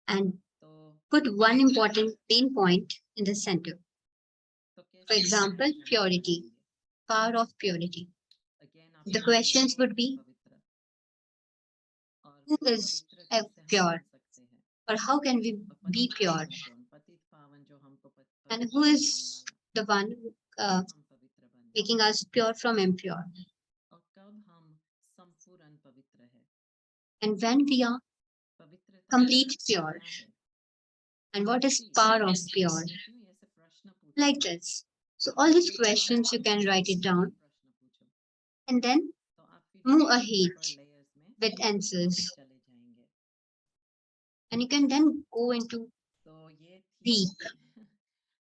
and तो put one important main point in the center. तो For कैसे example, डायग्राम आप purity, बनाएंगे power of purity. अगेन आप The कहेंगे questions would कौन है be पवित्र और who फिर is पवित्र कैसे हम pure बन सकते हैं or how can we और be पतित pure, पावन कौन पतित पावन जो हमको and पवित्र who बनाने is वाला the one कब हम पवित्र बने making us pure from impure, और कब हम संपूर्ण पवित्र है and when we are पवित्रता complete pure, क्या है and what is See, power of pure, मैंने क्यों ऐसे प्रश्न पूछा like this. So all these क्योंकि आप questions you can write it ऐसे down प्रश्न पूछो and then तो आप फिर move deeper ahead deeper layers में with answers, चले जाएंगे and you can then go into तो ये थी deep.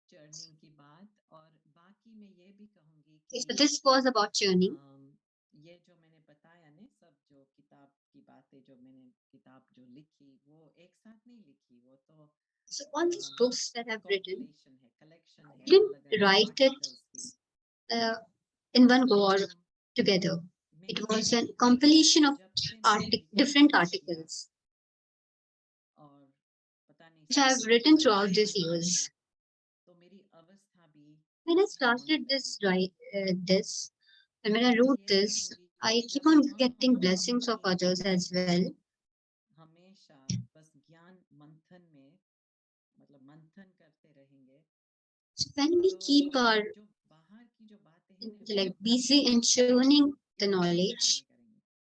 चर्निंग की बात और बाकी मैं ये भी कहूँगी Okay, कि so this was about churning. जो मैंने किताब जो लिखी वो एक साथ नहीं लिखी, वो तो So all these books that I've written, compilation है, collection I है didn't अलग-अलग write it articles की। in one go or तो together. It मेरी was a ज़िंदगी compilation of जब से मैंने different स्टार्ट किया articles और पता नहीं which I have सबसे written ऊपर throughout जाने these लगी, years. तो मेरी अवस्था भी When I होने started लगी। this and when I मैं wrote ये this, कहूँगी I कि keep जब on हम getting blessings of अपनी others as well. हमेशा बस ज्ञान मंथन में मतलब मंथन करते रहेंगे, So when we तो keep our जो बाहर की जो बातें हैं ना, like वो busy in churning the knowledge,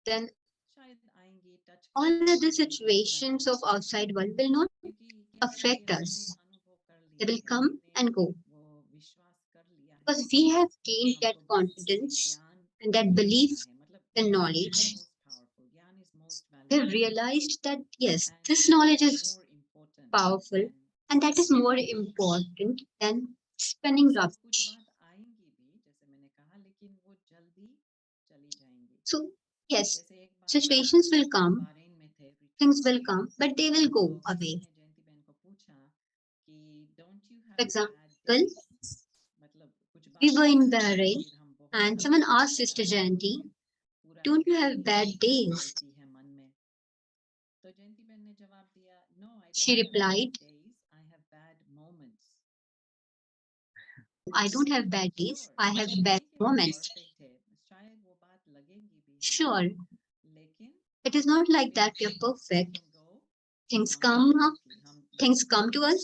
then शायद आएंगी, टच all करेंगी, other लेकिन वो पूरा situations नहीं of होगा। outside world will not क्योंकि affect हमने us. अनुभव कर They लिया will है, come हमने and go वो विश्वास कर लिया है because कि we have gained that हमको बस confidence ज्ञान and that ही belief लेना है। मतलब and ज्ञान is knowledge. most powerful, ज्ञान is most They valuable, realized that yes, and this it knowledge is is more important powerful than and that is spending more rubbish. important than spending सब कुछ rubbish. बात आएंगी भी, जैसे मैंने कहा, लेकिन वो जल्दी चली जाएंगी। So yes, जैसे एक बार situations will come, बारेन में थे, things retreat will में, come, but they will तो go किसी away. ने जयंती बहन को पूछा कि don't you For have example, bad days? मतलब कुछ we बातें were in होती हैं, Bahrain फिर हम बहुत and someone परेशान asked हो Sister जाते हैं, Jayanti, पूरा don't you दिन have bad चिंता days? चलती है मन में। तो जयंती बहन ने जवाब दिया, no, I She don't have replied, bad days, I have bad moments. I don't have bad days, Sure, I have ऐसा bad नहीं कि वो moments. perfect है, शायद वो बात लगेंगी भी Sure, हमको, लेकिन it is not like फिर that we are they perfect. can go Things come up, immediately. हम things come to us,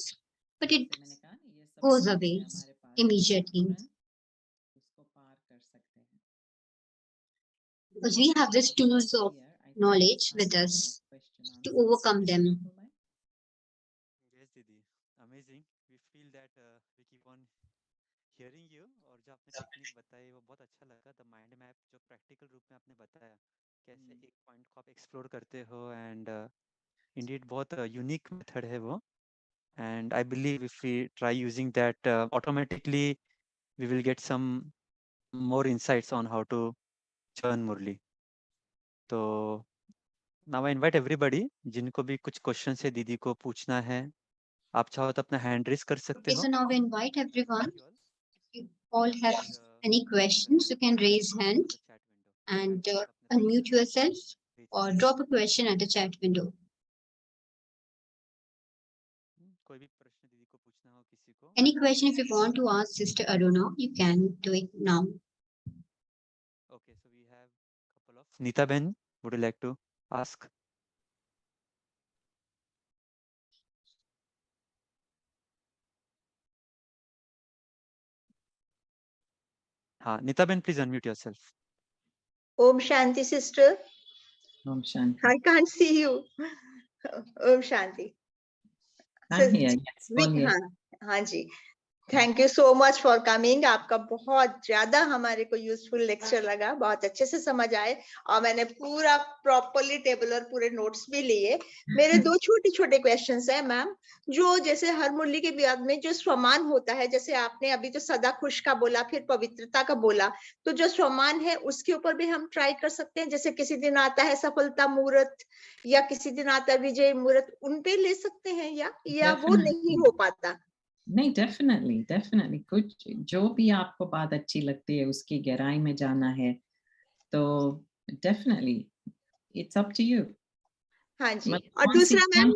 but it जैसे मैंने कहा ना, ये सब goes कुछ away है हमारे पास, immediately तुरंत उसको पार कर सकते हैं। because we have these tools of Here, I think knowledge time with for us question to answers. overcome them. Rahul bhai? Yes, Didi. Amazing. We feel that we keep on hearing you और जो आपने technique बताई वो बहुत अच्छा लगा। The mind map जो practical रूप में आपने बताया कैसे एक पॉइंट को आप एक्सप्लोर करते हो एंड इंडीड बहुत यूनिक मेथड है वो and I believe if we try using that automatically we will get some more insights on how to churn Murli. तो नाउ आई इनवाइट एवरीबॉडी जिनको भी कुछ क्वेश्चन है दीदी को पूछना है, आप चाहो तो अपना हैंड रेज कर सकते Okay, हो। so now we invite everyone. You all. If you all have any questions, you can raise hand The chat window. and unmute yourself or drop a question at the chat window. कोई भी प्रश्न दीदी को पूछना हो किसी को। Any question if you want to ask Sister Aruna, you can do it now. Okay, so we have couple of. Nita Ben, would you like to ask? हाँ, Nita Ben, please unmute yourself. Om Shanti, sister. Om Shanti. I can't see you. Om Shanti. I'm here. Yes, बोलिए। हाँ, हाँ जी। Thank you so much for coming. आपका बहुत ज्यादा हमारे को यूजफुल लेक्चर लगा, बहुत अच्छे से समझ आए और मैंने पूरा प्रॉपरली टेबल और पूरे नोट्स भी लिए। मेरे दो छोटे छोटे क्वेश्चंस हैं मैम। जो जैसे हर मुरली के बाद में जो स्वमान होता है, जैसे आपने अभी जो सदा खुश का बोला, फिर पवित्रता का बोला, तो जो स्वमान है उसके ऊपर भी हम ट्राई कर सकते हैं। जैसे किसी दिन आता है सफलता मुहूर्त या किसी दिन आता है विजय मुहूर्त, उन पे ले सकते हैं या वो नहीं हो पाता? नहीं, डेफिनेटली कुछ जो भी आपको बात अच्छी लगती है उसकी गहराई में जाना है तो definitely it's up to you. हाँ जी। और दूसरा मैम,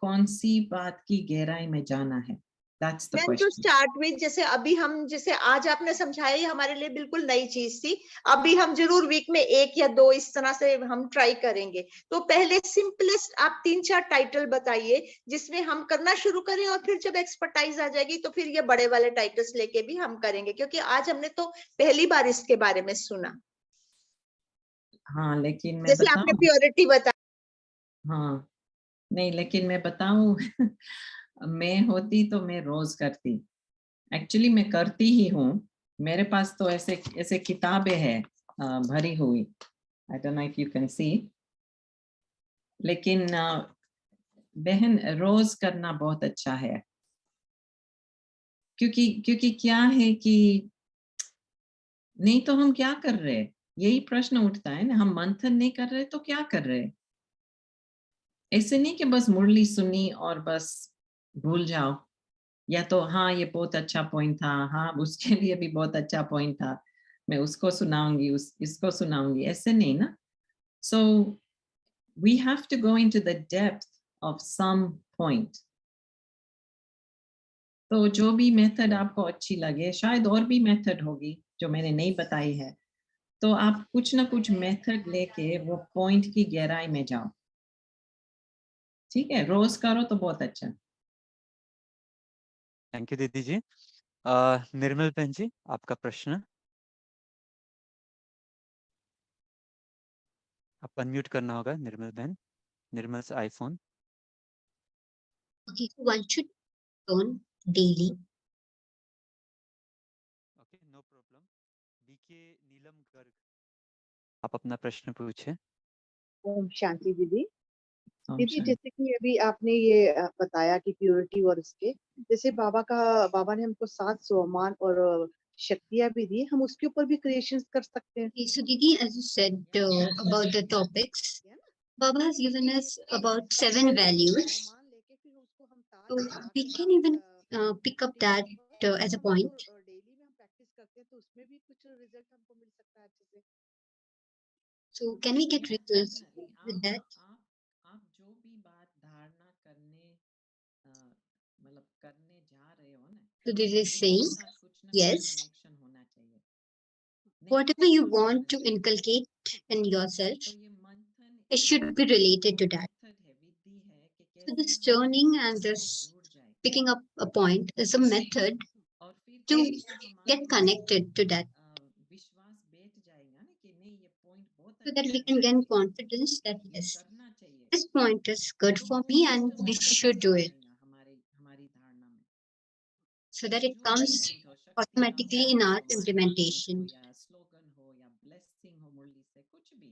कौन सी बात की गहराई में जाना है, that's the ma'am to question. Start with, जैसे अभी हम, जैसे आज आपने समझाया, ये हमारे लिए बिल्कुल नई चीज थी। अभी हम जरूर वीक में 1 या 2 इस तरह से हम ट्राई करेंगे। तो पहले सिंपलेस्ट आप 3-4 टाइटल बताइए जिसमें हम करना शुरू करें, और फिर जब एक्सपर्टाइज आ जाएगी तो फिर ये बड़े वाले टाइटल्स लेके भी हम करेंगे, क्योंकि आज हमने तो पहली बार इसके बारे में सुना। हाँ, लेकिन मैं जैसे आपने प्योरिटी बता। हाँ, नहीं, लेकिन मैं बताऊं मैं होती तो मैं रोज करती। एक्चुअली मैं करती ही हूँ। मेरे पास तो ऐसे किताबें हैं भरी हुई। I don't know if you can see, लेकिन बहन रोज करना बहुत अच्छा है। क्योंकि क्या है कि नहीं तो हम क्या कर रहे हैं, यही प्रश्न उठता है ना, हम मंथन नहीं कर रहे तो क्या कर रहे? ऐसे नहीं कि बस मुरली सुनी और बस भूल जाओ, या तो हाँ ये बहुत अच्छा पॉइंट था, हाँ उसके लिए भी बहुत अच्छा पॉइंट था, मैं उसको सुनाऊंगी, इसको सुनाऊंगी, ऐसे नहीं ना. So we have to go into the depth of some point. तो जो भी मेथड आपको अच्छी लगे, शायद और भी मेथड होगी जो मैंने नहीं बताई है, तो आप कुछ ना कुछ मेथड लेके वो पॉइंट की गहराई में जाओ. ठीक है, रोज करो तो बहुत अच्छा. थैंक यू दीदी जी. निर्मल बहन जी, आपका प्रश्न. आप अनम्यूट करना होगा निर्मल बहन. Nirmal iPhone. Okay, one should churn daily. Okay, no problem. BK Neelam Garg, आप अपना प्रश्न पूछे. ओम शांति दीदी. ओम दीदी शांति. जैसे कि अभी आपने ये बताया कि प्योरिटी और उसके जैसे बाबा ने हमको 7 सोमान और शक्तियां भी दी, हम उसके ऊपर भी क्रिएशंस कर सकते हैं. Okay, so Didi, as you said about the topics, Baba has given us about 7 values. So we can even pick up that as a point. Daily में हम प्रैक्टिस करते हैं तो उसमें भी कुछ रिजल्ट हमको मिल सकता है अच्छे से. So can we get results Definitely. with that? आप जो भी बात धारणा करने मतलब करने जा रहे हो ना, So this is उसके saying, साथ कुछ ना कुछ yes, कनेक्शन होना चाहिए. whatever you want to inculcate in yourself, तो ये मंथन it should be related to that. Method है, विधि है कि So कैसे this हम churning and उससे this जुड़ जाए, picking up a point is a method और फिर to कैसे हमारे get connected to that, विश्वास बैठ जाएगा ना कि नहीं ये पॉइंट बहुत so that अच्छा we can है, gain confidence that ये yes, करना चाहिए. this point is good तो for वो me and system we should do it, जाएगा हमारी धारणा में. so that it जो भी comes पॉइंट हो, शक्तियां automatically हो, in our सोमान का पॉइंट implementation. हो, या स्लोगन हो, या ब्लेसिंग हो, मुरली से कुछ भी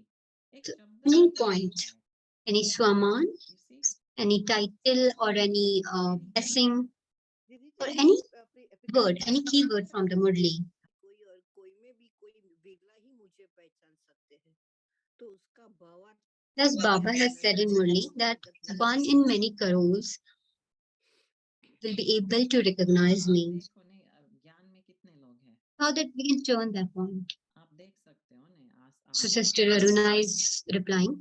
एक So शब्द any लेके point, बनता है. any swaman, You see? any title or any blessing दीदी or जैसे any कि word, any keyword from the Murli. कोई और कोई में भी कोई वेगला ही मुझे पहचान सकते हैं, तो उसका भावार्थ As Baba has said in Murli that one in many crores will be able to recognize आप me. देखो नहीं, ज्ञान में कितने लोग हैं, How that we can turn that point. आप देख सकते हो ना. So Sister Aruna is replying.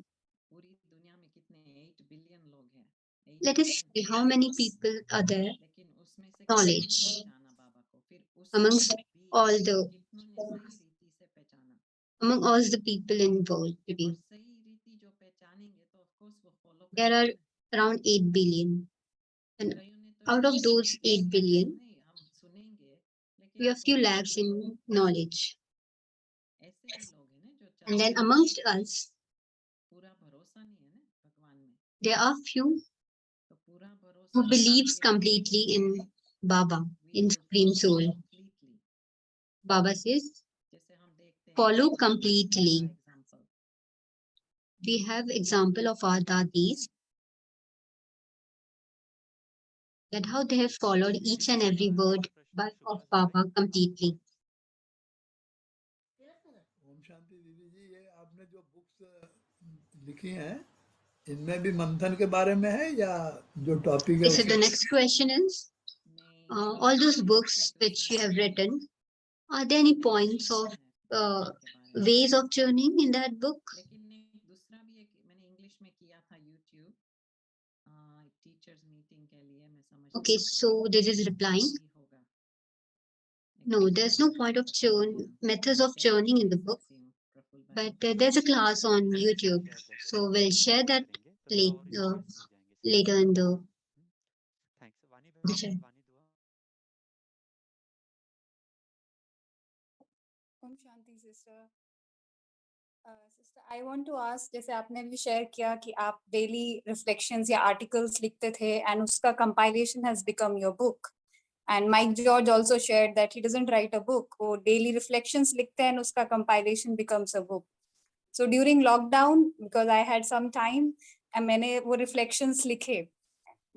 पूरी दुनिया में कितने 8 बिलियन लोग हैं. 8 Let us billion, see how many people are there लेकिन उसमें से knowledge कितनों ने पहचाना बाबा को, फिर amongst उसमें भी all the कितनों ने सही रीति से पहचाना. among all the people involved और today. सही रीति जो पहचानेंगे तो ऑफ कोर्स वो फॉलो There are करेंगे. around 8 billion. And कईयों ने तो out of शायद those 8 billion, नहीं, हम सुनेंगे लेकिन we have few follow lakhs नहीं. in knowledge. ऐसे भी लोग हैं ना जो And then चाहते हैं, amongst us, पूरा भरोसा नहीं है ना भगवान में, there are few तो पूरा भरोसा who believes करके completely in Baba, we in will Supreme follow Soul. completely. Baba says, जैसे हम देखते हैं follow दादी का completely. Example, We have example of our dadis that how they have followed each and every word of Baba completely. Om Shanti दीदी जी, ये आपने जो बुक्स लिखी हैं इनमें भी मंथन के बारे में है या जो टॉपिक है Okay, so the next question is, नहीं, all those ये books फिर which you दूसरा have है, written, are there any ये points दूसरा of है मंथन के बारे में. ways of churning in that book? लेकिन एक दूसरा भी एक मैंने इंग्लिश में किया था यूट्यूब टीचर्स मीटिंग के लिए, मैं समझती Okay, हूँ so this is replying. भी होगा. एक No, दूसरा there's no point of churn, methods of churning in the book, but there's a class on YouTube. So we'll share that later in the thanks. Vani बहन, chat. Vani Dua. Om Shanti sister. Sister I want to ask, जैसे आपने भी share किया कि आप daily reflections या articles लिखते थे एंड उसका compilation has become your book, and Mike George also shared that he doesn't write a book, वो डेली रिफ्लेक्शंस लिखते हैं and उसका compilation becomes a book. So during lockdown because I had some time and मैंने वो reflections लिखे,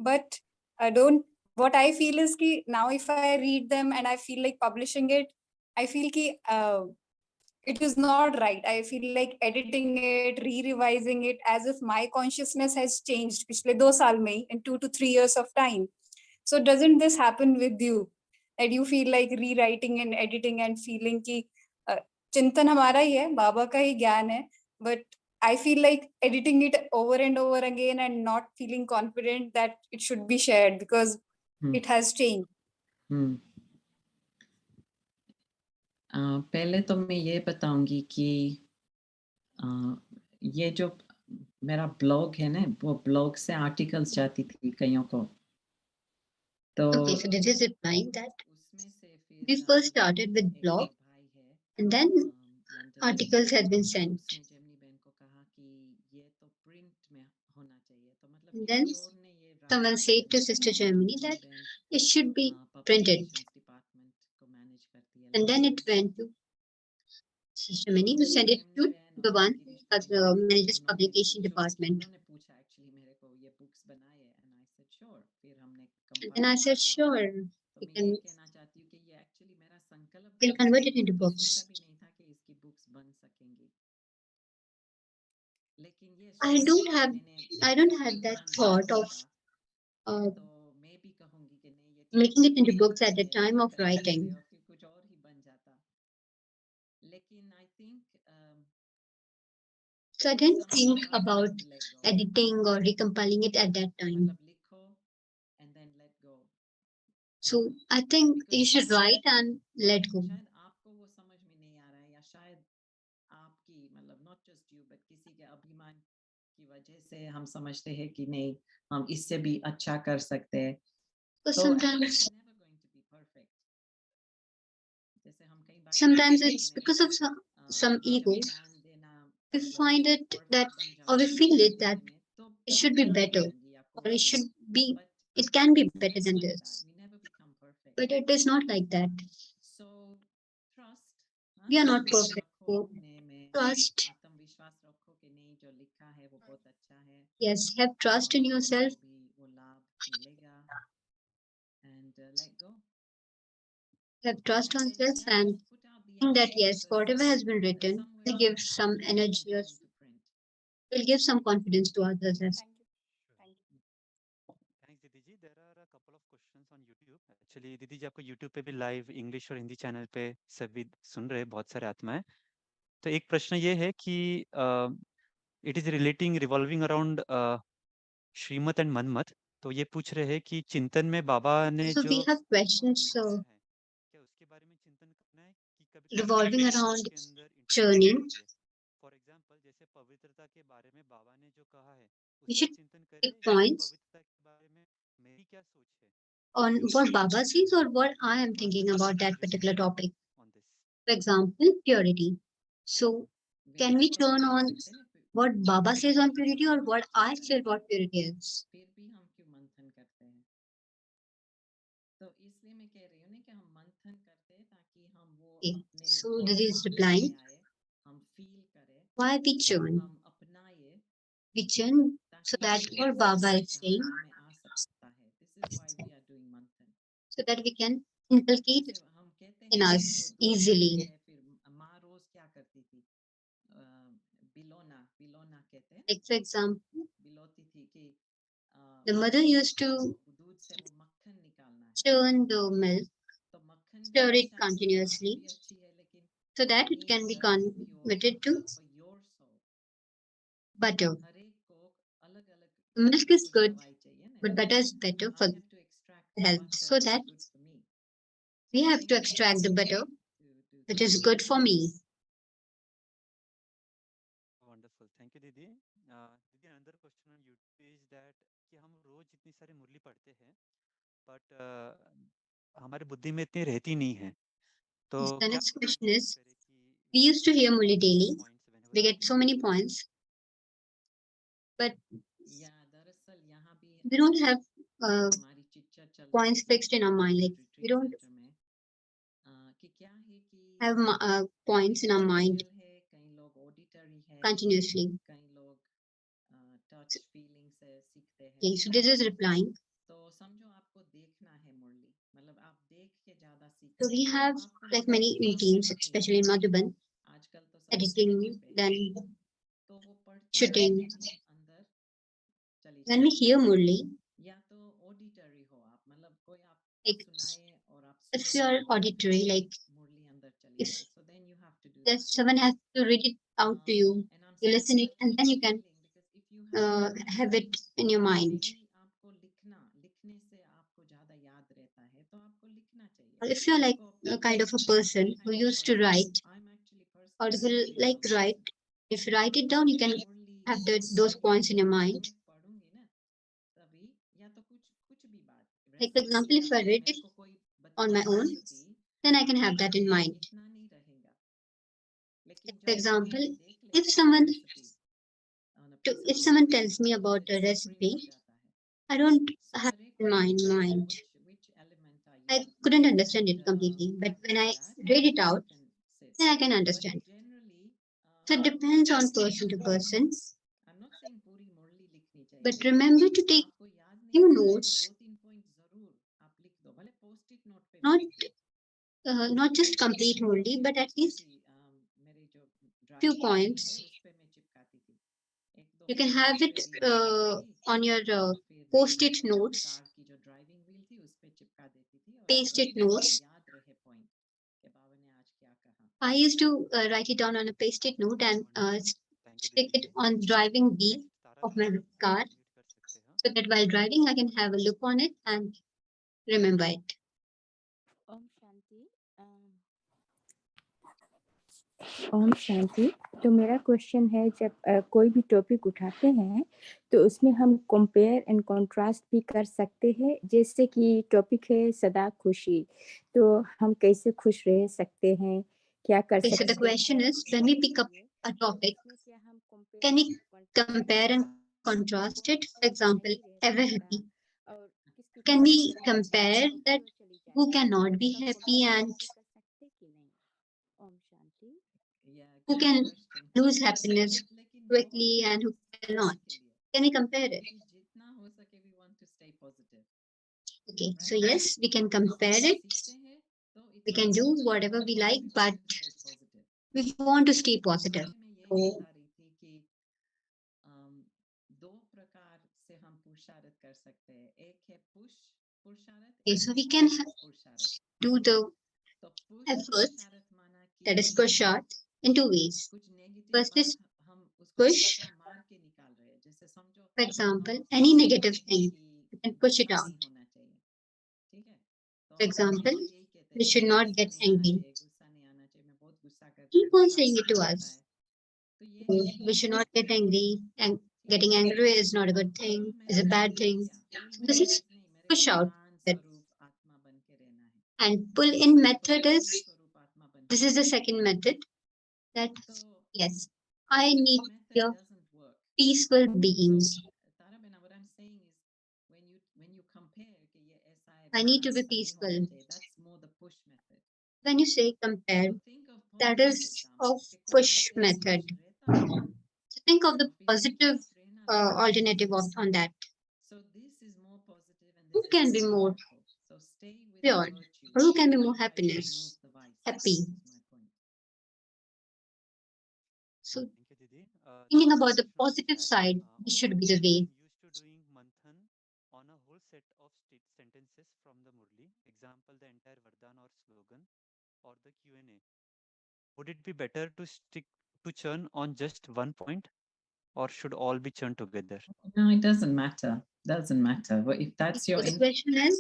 but I don't, what I feel is कि now if I read them and I feel like publishing it, I feel कि it is not right. I feel like editing it, re-revising it as if my consciousness has changed पिछले 2 साल में ही, in 2 to 3 years of time. So doesn't this happen with you? That you feel like rewriting and editing and feeling कि चिंतन हमारा ही है, बाबा का ही ज्ञान है, but I feel like editing it over and over again and not feeling confident that it should be shared because it has changed. पहले तो मैं ये बताऊंगी कि ये जो मेरा ब्लॉग है ना, वो ब्लॉग से आर्टिकल्स जाती थी कईयों को, तो Okay, so this is replying that उसमें से फिर we first started with एक blog भाई है and then लंदन में, articles had been sent. उसने जेमिनी बहन को कहा कि ये तो प्रिंट में होना चाहिए, तो मतलब And then किसी और ने ये someone राइट said to किया, Sister Germany that it should be printed. Publications department को मैनेज करती है And then London it went to Sister Germany who sent it Gemini to बहन the और one उनकी who रिश्तेदार manages उन्होंने publication पूछो, department. उन्होंने पूछा एक्चुअली मेरे को ये बुक्स बनाए, एंड आई सेड श्योर, फिर हमने And I कंपाइल said, किया। sure, तो we मैं can ये कहना चाहती हूँ कि ये एक्चुअली मेरा संकल्प we'll था, convert it into मैंने तो books. सोचा भी नहीं था कि इसकी बुक्स बन सकेंगी, लेकिन ये I don't have मैंने that ध्यान thought दिया of था, तो मैं भी कहूंगी कि नहीं, ये making it into ठीक books नहीं at the है, time of कहीं से writing. और फिर कुछ और ही बन जाता, लेकिन I think So I didn't think about editing or recompiling it at that time. मतलब लिखो and then let go, So I think you should write and let go. शायद आपको वो समझ में नहीं आ रहा है, या शायद आपकी मतलब नॉट जस्ट यू बट किसी के अभिमान की वजह से हम समझते हैं कि नहीं, हम इससे भी अच्छा कर सकते हैं, But तो sometimes never going to be perfect, जैसे हम कई बार sometimes it's because of some ego. ध्यान देना We अगर find it perfect that, बन or we जाओ feel it that तो it should be गलत better, करूंगी या or it should कोशिश, be, but it can be it's better never than like this. that. We never become perfect. But it is not like that. So trust, We are not विश्वास perfect. रखो So अपने में, trust, आत्मविश्वास रखो कि नहीं, जो लिखा है वो बहुत अच्छा है, yes, have trust in और yourself. आपको भी वो लाभ मिलेगा, and let go. Have trust And on then, yourself yeah, and just put out the think that effort, yes, because whatever has been written somewhere will give somehow some it will energy or go into print. will give some confidence to others. As Thank you. Thank you. Thanks दीदी जी। There are a couple of questions on YouTube. Actually दीदी जी आपको YouTube पे भी live English और Hindi channel पे सभी सुन रहे हैं बहुत सारे आत्माएं। तो एक प्रश्न ये है कि it is revolving around Shrimat and Manmat. तो ये पूछ रहे हैं कि चिंतन में बाबा ने so जो we have questions बताया है, क्या उसके बारे में चिंतन करना है कि कभी revolving around के अंदर churning. फॉर एग्जांपल जैसे पवित्रता के बारे में बाबा ने जो कहा है We उसका should चिंतन करें, take या points पवित्रता के बारे में मेरी क्या सोच है on what Baba says or what I am thinking about that particular topic. On this. For example, purity. So can we turn on what Baba says on purity or what I feel what purity is? फिर भी हम क्यों मंथन करते हैं? तो इसलिए मैं कह रही हूँ ना कि हम मंथन करते हैं ताकि हम वो Okay. अपने So और this is समझ replying. में आए, हम फील करें, Why we churn? हम अपनाए, We churn so ताकि that ये what Baba is saying, धारणा में आ सकता है। This is why we are doing मंथन। so that we can inculcate जैसे हम कहते in हैं us कि वो दूध easily. है, फिर माँ रोज क्या करती थी, बिलोना बिलोना कहते हैं, Like for example, बिलोती थी कि the mother दूध used to दूध से वो मक्खन निकालना है, churn the milk, तो मक्खन भी stir it अच्छा है, continuously बात भी अच्छी है, लेकिन so that you it can need be the pure converted to for your soul. butter. हर एक को अलग अलग Milk is good, दवाई चाहिए ना, but butter is better I for have to extract the health. butter So which that is good for me. we So have I to need extract the butter to which is good for me. Wonderful, thank you दीदी। दीदी another question on YouTube is that कि हम रोज इतनी सारी मुरली पढ़ते हैं but हमारी बुद्धि में इतनी रहती नहीं है, तो The क्या next question is, करें कि we used to hear Murli daily. points whenever We get so many points, but या दरअसल यहाँ भी we don't have हमारी चिट-चैट चल रही points थी fixed in our mind. Like we retreat don't center में, कि क्या है कि have points in our mind visual है, कई लोग ऑडिटरी है, continuously. कई लोग टच फीलिंग से सीखते हैं, Okay, so this is replying. तो समझो आपको देखना है मुरली, मतलब आप देख के ज्यादा So सीखते we हैं, have आपको like मुरली many की routines, आवश्यकता नहीं especially in है। Madhuban. आजकल तो सब editing, streaming पे है, then तो वो पढ़ते shooting. पढ़ते ही अंदर चली When we जाती hear Murli, है। या तो ऑडिटरी हो आप, मतलब कोई आप like सुनाए और आप if सुनो you are और auditory, like मुरली अंदर चली if जाए, so then you have to do there's that. someone has to read it out to you, And on you some listen it, other and then you can feeling, because if you have have it in your mind. यही आपको लिखने से आपको ज्यादा याद रहता है, तो आपको लिखना चाहिए। Or if you're like a kind of a person who used to write, I'm actually or if you personally like write, if you write it down, you can have those points in your mind. पढ़ूंगी ना तभी, या तो कुछ भी बात, Like for example, if I read it on my own, then I can have that in mind. इतना नहीं रहेगा, लेकिन For जब example, मैं देख if लेती हूँ someone recipe on a piece if of someone paper, tells me तो about मुझे a सब recipe, print हो जाता है। I don't So have हर एक it in my mind. which element are I you, couldn't understand it and completely, but when practice I that, read it then out, you can sit. then I can But understand. generally, So it depends on person to person. I'm not saying पूरी मुरली लिखनी चाहिए, But लेकिन remember to take आपको याद नहीं few रहता है तो notes, 2-3 पॉइंट जरूर आप लिख दो, भले पोस्ट इट नोट पे not लिख दो। not just complete only, but at least मेरे जो few ड्राइंग है points. उस पे मैं चिपकाती थी, एक दो You can photos have पे it भी चिपकाती, on your और फिर post-it notes, कार की जो ड्राइविंग व्हील थी उस पे चिपका देती थी, और paste-it ताकि notes. याद रहे पॉइंट कि बाबा ने आज क्या कहा। I used to write it down on a post-it note and Thank you, stick it Didi. on driving wheel Next, Tara of my Bhai, car, unmute कर सकते हैं। so that while driving I can have a look on it and remember it. Om Shanti. Om Shanti. तो मेरा question है, जब कोई भी topic उठाते हैं तो उसमें हम कंपेयर एंड कंट्रास्ट भी कर सकते हैं। जैसे कि टॉपिक है सदा खुशी, तो हम कैसे खुश रह सकते हैं, क्या कर Okay, so सकते the question is, when we pick up a topic, can we compare and contrast it? For example, ever happy. Can we compare that who cannot be happy and Om Shanti. Yeah, who good can question. lose happiness लेकिन quickly बहुत and who cannot? के लिए, Can we compare it? लेकिन जितना हो सके we want to stay positive. Okay, Right? so yes, we can compare it. सीखते हैं तो We it's can okay. do whatever we like, but Stay positive. we want to stay positive. मैं यही So, बता रही थी कि दो प्रकार से हम पुरुषार्थ कर सकते हैं, एक है पुरुषार्थ, okay, एक so है we can पुरुषार्थ। do the तो effort पुरुषार्थ माना कि that is push out in two ways. कुछ नेगेटिव First बात is हम उसको push. धक्का मार के निकाल रहे हैं, जैसे समझो For example, हम any सोचते negative हैं thing, कि you can push it गुस्सा out. नहीं होना चाहिए, ठीक है, तो For हम example, हमेशा यही कहते we हैं should not गुस्सा get नहीं आना angry. चाहिए, गुस्सा नहीं आना चाहिए, मैं बहुत गुस्सा करती Keep हूँ, on गुस्सा saying it to बुरा होता us. है, तो ये We should not get angry, and getting angry is not a good thing, is a bad thing. This is push out method. आत्मा बन के रहना है, And pull in method is, स्वरूप आत्मा बन this के is the रहना है। second method, that तो yes, I need this to be method a doesn't work. peaceful So beings. Tara Bena, what I'm saying is when you compare कि ये ऐसा है, I need to be वैसा नहीं peaceful. होना चाहिए, that's more the push method. When you say compare, So think of that positive is example of कि कौन push ऐसे method. खुश रहता होगा, So think of the तो किसी के positive साथ रहना भी अच्छा alternative लगता है। on that. So this is more positive and Who this can is be more more powerful. So stay with pure, the virtue. or who can be more Don't try to remove happiness, the vice. happy? Is my point. So Thank you, Didi. thinking Next about the question from the positive chat. side, this should be the way. I'm used to doing manthan on a whole set of sentences from the Murli, example the entire Vardhan or slogan, or the Q&A. Would it be better to stick to churn on just one point, or should all be churned together? No, it doesn't matter. Doesn't matter. Well, if that's your So the question is,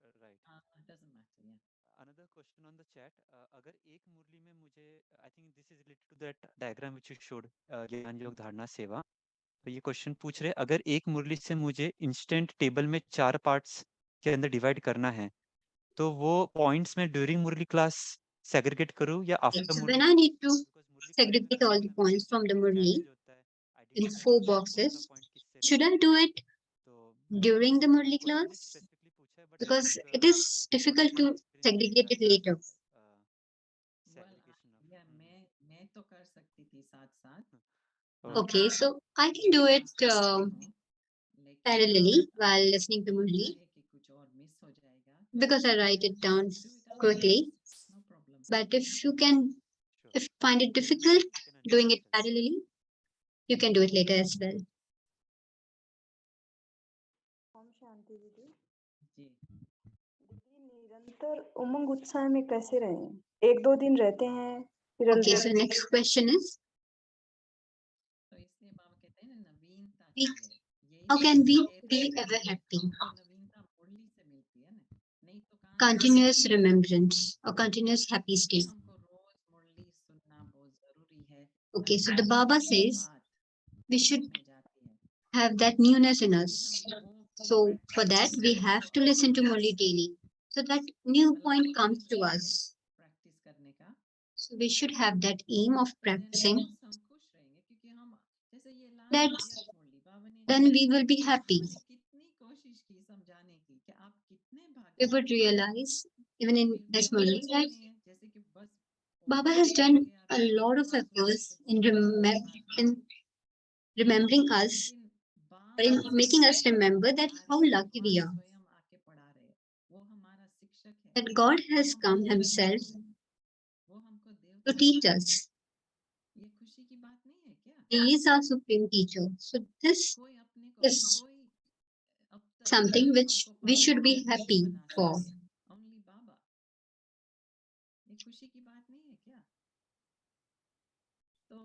Right. it doesn't matter. Yeah. Another question on the chat. अगर एक मुरली में मुझे, I think this is related to that diagram which you showed, ज्ञान योग धारणा सेवा. तो ये क्वेश्चन पूछ रहे, अगर एक मुरली से मुझे इंस्टेंट टेबल में 4 पार्ट्स के अंदर डिवाइड करना है, तो वो पॉइंट्स में ड्यूरिंग मुरली क्लास सेग्रीगेट करूं या after so Murli? when I need to Because Murli class में segregate all the हमेशा points from the Murli challenge होता है in आइडेंटिफाई 4 करना कौन सा boxes, पॉइंट किससे should I do it तो during the Murli question class? Specifically पूछा है, but Because it is difficult to segregate it later. segregation of Yeah, मैं तो कर सकती थी साथ-साथ. Okay, so I can do it parallelly while listening to Murli, कुछ और मिस हो जाएगा. because I write it down quickly. No problem. But if you can If you find it difficult doing it parallelly, you can do it later as well. Om Shanti दीदी। जी दीदी निरंतर उमंग उत्साह में कैसे रहें? एक दो दिन रहते हैं फिर Okay, so next question is, तो इसलिए बाबा कहते हैं ना नवीनता We- चाहिए। यही how तो can we कहते be हैं, ever happy? हमको नवीनता मुरली से मिलती है ना, नहीं तो कहाँ से Continuous मिलेगी? remembrance or continuous happy इसलिए state. हमको रोज मुरली सुनना बहुत जरूरी है। Okay, so ताकि the Baba हर says बात we समझ should में जाती है। have that newness in ताकि us. हम वो So for that, we have to listen to Murli daily. So that new मतलब point कोशिश comes to करें us. प्रैक्टिस करने का। So we should have that aim of तो then practicing. ऑफकोर्स हम खुश रहेंगे क्योंकि हम जैसे ये लास्ट That's अव्यक्त मुरली बाबा ने then we will be happy. बाबा ने कितनी कोशिश की समझाने की कि आप कितने We भाग्यवान would हैं। realize, even in फिर भी this हम Murli, समझते that नहीं है, जैसे कि बस Baba ओम has बोल done के a आपके lot of पास होने efforts के in, बहुत भाग्य in remembering us, लेकिन or in Baba making us स्वयं remember that how हमारे lucky we भगवान are. स्वयं आके पढ़ा रहे हैं। वो हमारा शिक्षक है, That God वो has हमको come गुरु Himself है, वो हमको to देवता teach है। us. ये खुशी की बात नहीं है क्या? He is our supreme teacher. So this कोई अपने को is कोई अब तक something which हमको we should be पावरफुल नहीं happy बना for. सका, ओनली बाबा। ये खुशी की बात नहीं है क्या? तो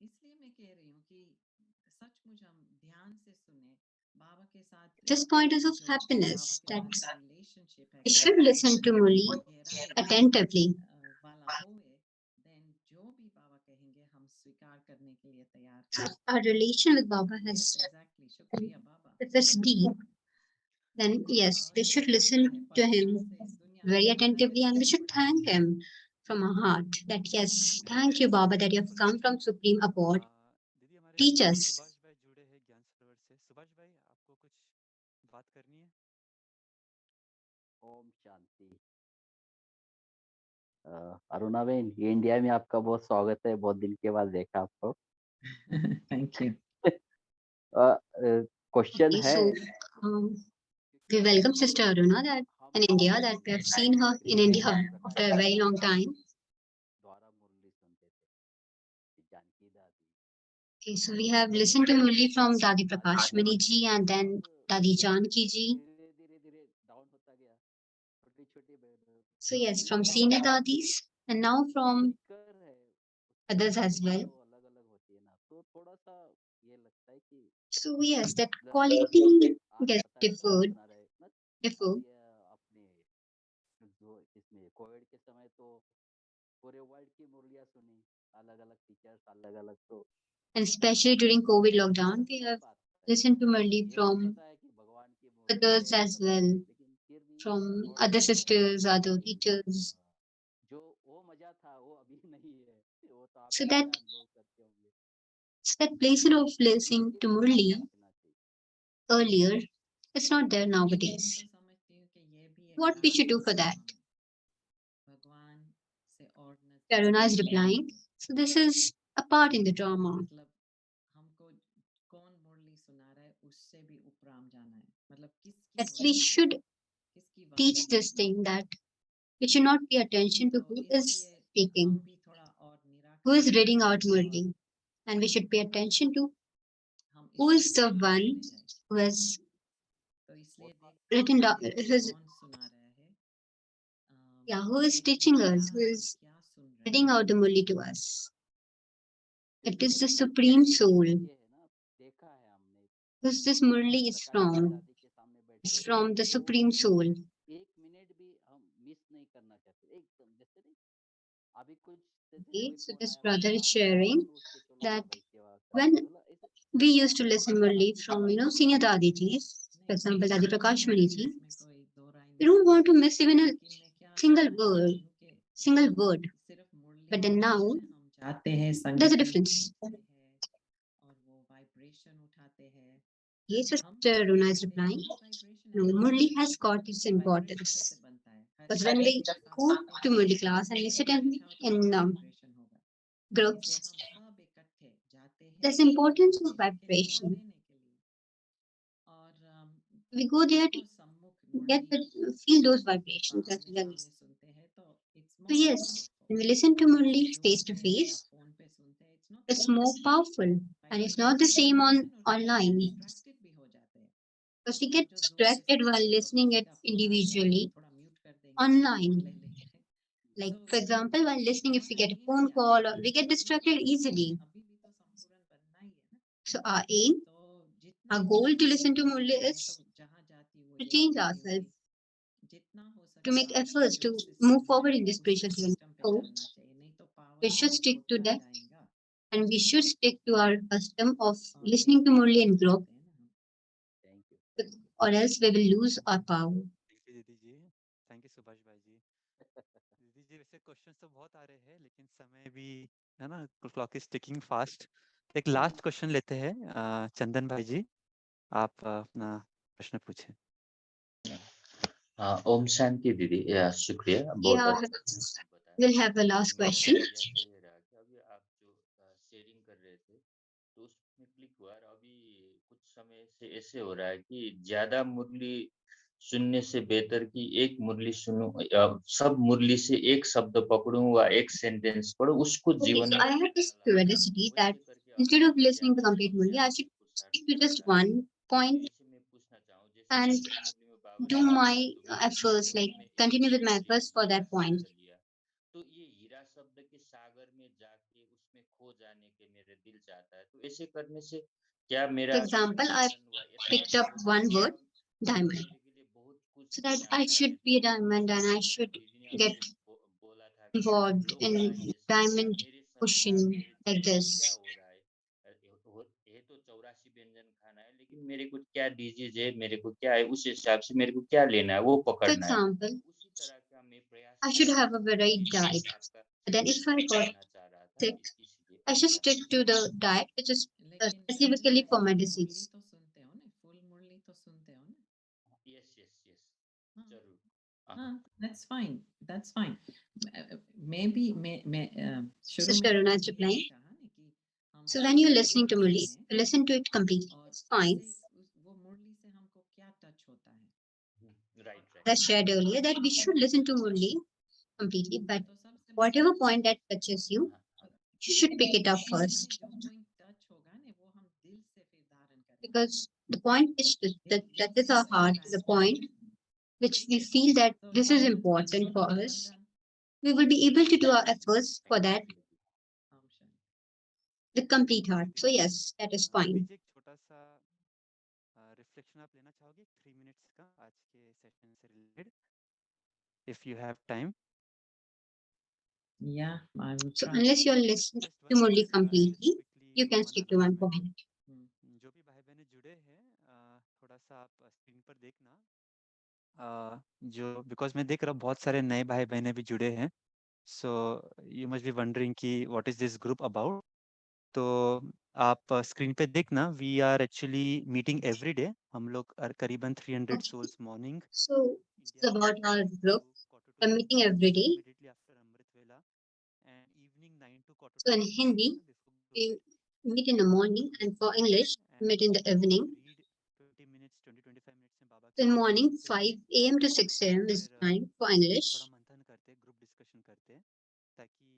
इसलिए मैं कह रही हूँ कि सचमुच हम ध्यान से सुने बाबा के साथ। This point is of जो happiness बाबा के that साथ रिलेशनशिप है we should listen to Murli गहराई attentively. वाला होए, देन जो भी बाबा कहेंगे हम स्वीकार करने के लिए तैयार हैं। Our relation with Baba Yes, has, exactly. शुक्रिया बाबा। if it's deep, then yes, we should listen to him very attentively and we should thank him from our heart that yes, thank you Baba that you have come from Supreme Abode. दीदी हमारे Teach साथ us. Subhash भाई जुड़े हैं ज्ञान सरोवर से। सुभाष भाई आपको कुछ बात करनी है? ओम शांति। अरुणा बहन, ये इंडिया में आपका बहुत स्वागत है, बहुत दिन के बाद देखा आपको। Thank you. क्वेश्चन Okay, है so we welcome Sister Aruna that in India that we have seen her in India after a very long time. द्वारा मुरली सुनते थे, जानकी दादी। Okay, so we have listened to Murli from Dadi Prakash Mani ji and then Dadi Janki ji. धीरे धीरे down होता गया, छोटी छोटी बहनों। So yes, from senior Dadis and now from speaker है, others as well. तो अलग अलग होती है ना, तो थोड़ा सा ये लगता है कि So yes, that मतलब quality आज gets पता है differed. सुना रहे ना, Differ. अभी अपने जो इसमें कोविड के समय तो पूरे वर्ल्ड की मुरलियाँ सुनी, अलग अलग टीचर्स, अलग अलग। तो And especially during COVID lockdown, we have listened to Murli ये तो from पता है कि भगवान की मुरली others है as सब, well, लेकिन फिर भी from थोड़ा other सा sisters, other कि teachers. जो वो मजा था वो अभी नहीं है, वो तो आप So ही that अनुभव करते होंगे। so that pleasure of listening to Murli earlier, it's not there nowadays. तो समझती हूँ कि ये भी एक What we should do कारण for है that? हम भगवान से और नजदीक Aruna is होने replying. के। So this is a part in the drama. मतलब हमको कौन मुरली सुना रहा है उससे भी उपराम जाना है, मतलब किसकी That we मुरली है, should किसकी teach वाणी this है। thing that we should not pay attention to तो who is इसलिए speaking, हम भी थोड़ा और who is निराकार reading बने out और Murli, and we should pay attention to हम who इससे is the उपराम one जाने जाए। who has तो इसलिए देखते written हैं down, कि who is, कौन सुना रहा है, yeah, who is लेकिन teaching क्या us, who हम is क्या सुन रहे reading हैं। out the Murli to us. It is the Supreme Soul. ये है ना, देखा है हमने, Who's this Murli is Prakash from? दादी के सामने बैठे It's होते from हैं, the तो Supreme Soul. एक मिनट भी हम मिस नहीं करना चाहते, एकदम जैसे नहीं अभी कुछ जैसे Okay, कोई so फोन this आया, brother is गाँव में sharing तो उठ के चलो that बाबा की सेवा when करने, बोला ऐसे we used to listen Murli from, senior Dadijis, for example, Dadi Prakash Mani ji, इसमें कोई दो राय we don't want to miss even a लेकिन मैं क्या single कहना word, चाहती हूँ कि single word. सिर्फ मुरली But then now, हम जाते हैं there's संगत a में difference. बैठते हैं और वो वाइब्रेशन उठाते हैं। Yes, हम Sister भी Aruna is चाहते हैं replying. वही वाइब्रेशन No, आए। Murli has got its vibration importance. कैसे बनता है? हर Because when एक we के साथ go to Murli class and we sit in vibration होगा। groups, इसलिए हम सब इकट्ठे जाते हैं, there's importance of देने के लिए और vibration. लेने के लिए। और We go there to सम्मुख get Murali feel those vibrations as आमने well. सामने सुनते हैं तो it's So more yes, When we listen to Murli जो face to है या face, फोन पे सुनते हैं, it's not it's same. more powerful and it's not the same on online. Distracted भी हो जाते हैं Because we लोग get जो जोर से distracted while सुनते हैं, listening तो it सीधा फोन आ गया, individually थोड़ा म्यूट कर देंगे, और ले online. लेंगे. Like, So, for example, while listening, if we get a aim phone क्या call, है? or we get distracted easily. अभी भी तो संपूर्ण बनना ही है ना. So our aim, तो जितना our हो goal to सके, listen to Murli मैं is तो जहाँ जाती हूँ to यही change कहती हूँ ourselves, कि जितना हो to सके make आपका efforts जो to सिस्टम move forward है in this उसी spiritual journey. सिस्टम पे So चलना चाहिए, नहीं तो पावर we should तो stick to होता that, जाएगा. and we should stick to our custom of और listening to फिर Murli in हो group, जाते हैं ना हम. Thank you or else we will lose our power. Thank you दीदी जी, थैंक यू सुभाष भाई जी. दीदी जी वैसे क्वेश्चंस तो बहुत आ रहे हैं लेकिन समय भी है ना, क्लॉक इज टिकिंग फास्ट. एक लास्ट क्वेश्चन लेते हैं. चंदन भाई जी, आप अपना प्रश्न पूछें. ओम शांति दीदी. शुक्रिया, बहुत Yeah, अच्छा बताया. we'll have the last मेरा question. जिज्ञासा ये रहा कि अभी आप जो शेयरिंग कर रहे थे तो उसमें क्लिक हुआ, और अभी कुछ समय से ऐसे हो रहा है कि ज्यादा मुरली सुनने से बेहतर कि एक मुरली सुनूं, सब मुरली से एक शब्द पकड़ूं व एक सेंटेंस पढ़ूं, उसको Okay, जीवन so में I have this कैसे डाला जाए, curiosity that वैसे करके अभी instead of listening to ज्यादा complete Murli, I अपने should आप को stick शार्प to कर just रहा है. one तो point यहीं से मैं पूछना चाहूँ, जैसे and दूसरी मुरली में बाबा do ने my बताया तो मेरे efforts, जीवन like में एक continue with my Murali efforts for Heera that point. शब्द लिया, तो ये हीरा शब्द के सागर में जाके उसमें खो जाने के मेरे दिल चाहता है. तो ऐसे करने से क्या For मेरा example, I कंडीशन व picked यथार्थ up होगा, one word, या diamond. मेरे के लिए बहुत कुछ So that नया I था. should be a जैसे diamond and I जैसा should दीदी ने get अभी बोला था कि involved जो हो in रहा है ये सब, क्या diamond मेरे pushing संसार मेरे like जीवन में क्या this. हो रहा है. ये तो 84 व्यंजन खाना है, लेकिन मेरे को क्या डिजीज है, मेरे को क्या है, उस हिसाब से मेरे को क्या लेना है वो For पकड़ना है. example, उसी तरह का मैं प्रयास I कर should रहा have था. a varied यही diet. आपका But then if I got जानना चाह रहा था, sick, इसलिए I should ऐसा. stick to the diet which is लेकिन specifically for my Murali disease. तो सुनते हो ना, फुल मुरली तो सुनते हो ना. यस यस यस, हाँ. जरूर. हाँ, that's fine, that's fine. Maybe मैं शुरू में Sister Aruna is यही replying. कहा ना कि हम So when you're full listening to सुनते Murli, हैं, you listen to it completely. और It's fine. वो मुरली से हमको क्या टच होता है. Right right. As shared earlier, that we should listen to Murli completely, but तो सबसे whatever point that touches you, हाँ, you should pick it up लेकिन first. जो पॉइंट टच होगा ना वो हम दिल से फिर धारण करेंगे. Because the point which that This touches is our heart, the impact. point which we feel that So this is fine, important for done, us, done. we will be able to do our efforts for that Om Shanti. with complete heart. So yes, that is दीदी fine. जी एक छोटा सा reflection आप लेना चाहोगे 3 minutes का आज के सेशन से related, if you have time. Yeah, I will So try. unless you're listening just to one Murli thing completely, specifically you can want stick to to one highlight. point. जो भी भाई बहनें जुड़े हैं थोड़ा सा आप स्क्रीन पर देखना. जो बिकॉज मैं देख रहा हूँ बहुत सारे नए भाई बहनें भी जुड़े हैं. So you must be wondering कि what is this group about. तो आप स्क्रीन पे देखना, we are actually meeting every day. हम लोग करीबन 300 Okay. Souls morning So this is about our group. We're meeting every day. immediately after Amrit Vela, and evening 9 to quarter So to in 10 Hindi, before we meet in the morning, and for English, we meet in the evening. read 20 minutes 20-25 minutes में बाबा So के in बारे में morning, सुनते हैं. 5 a.m. to और 6 उसके a.m. is फिर time for थोड़ा English. मंथन करते, ग्रुप डिस्कशन करते, ताकि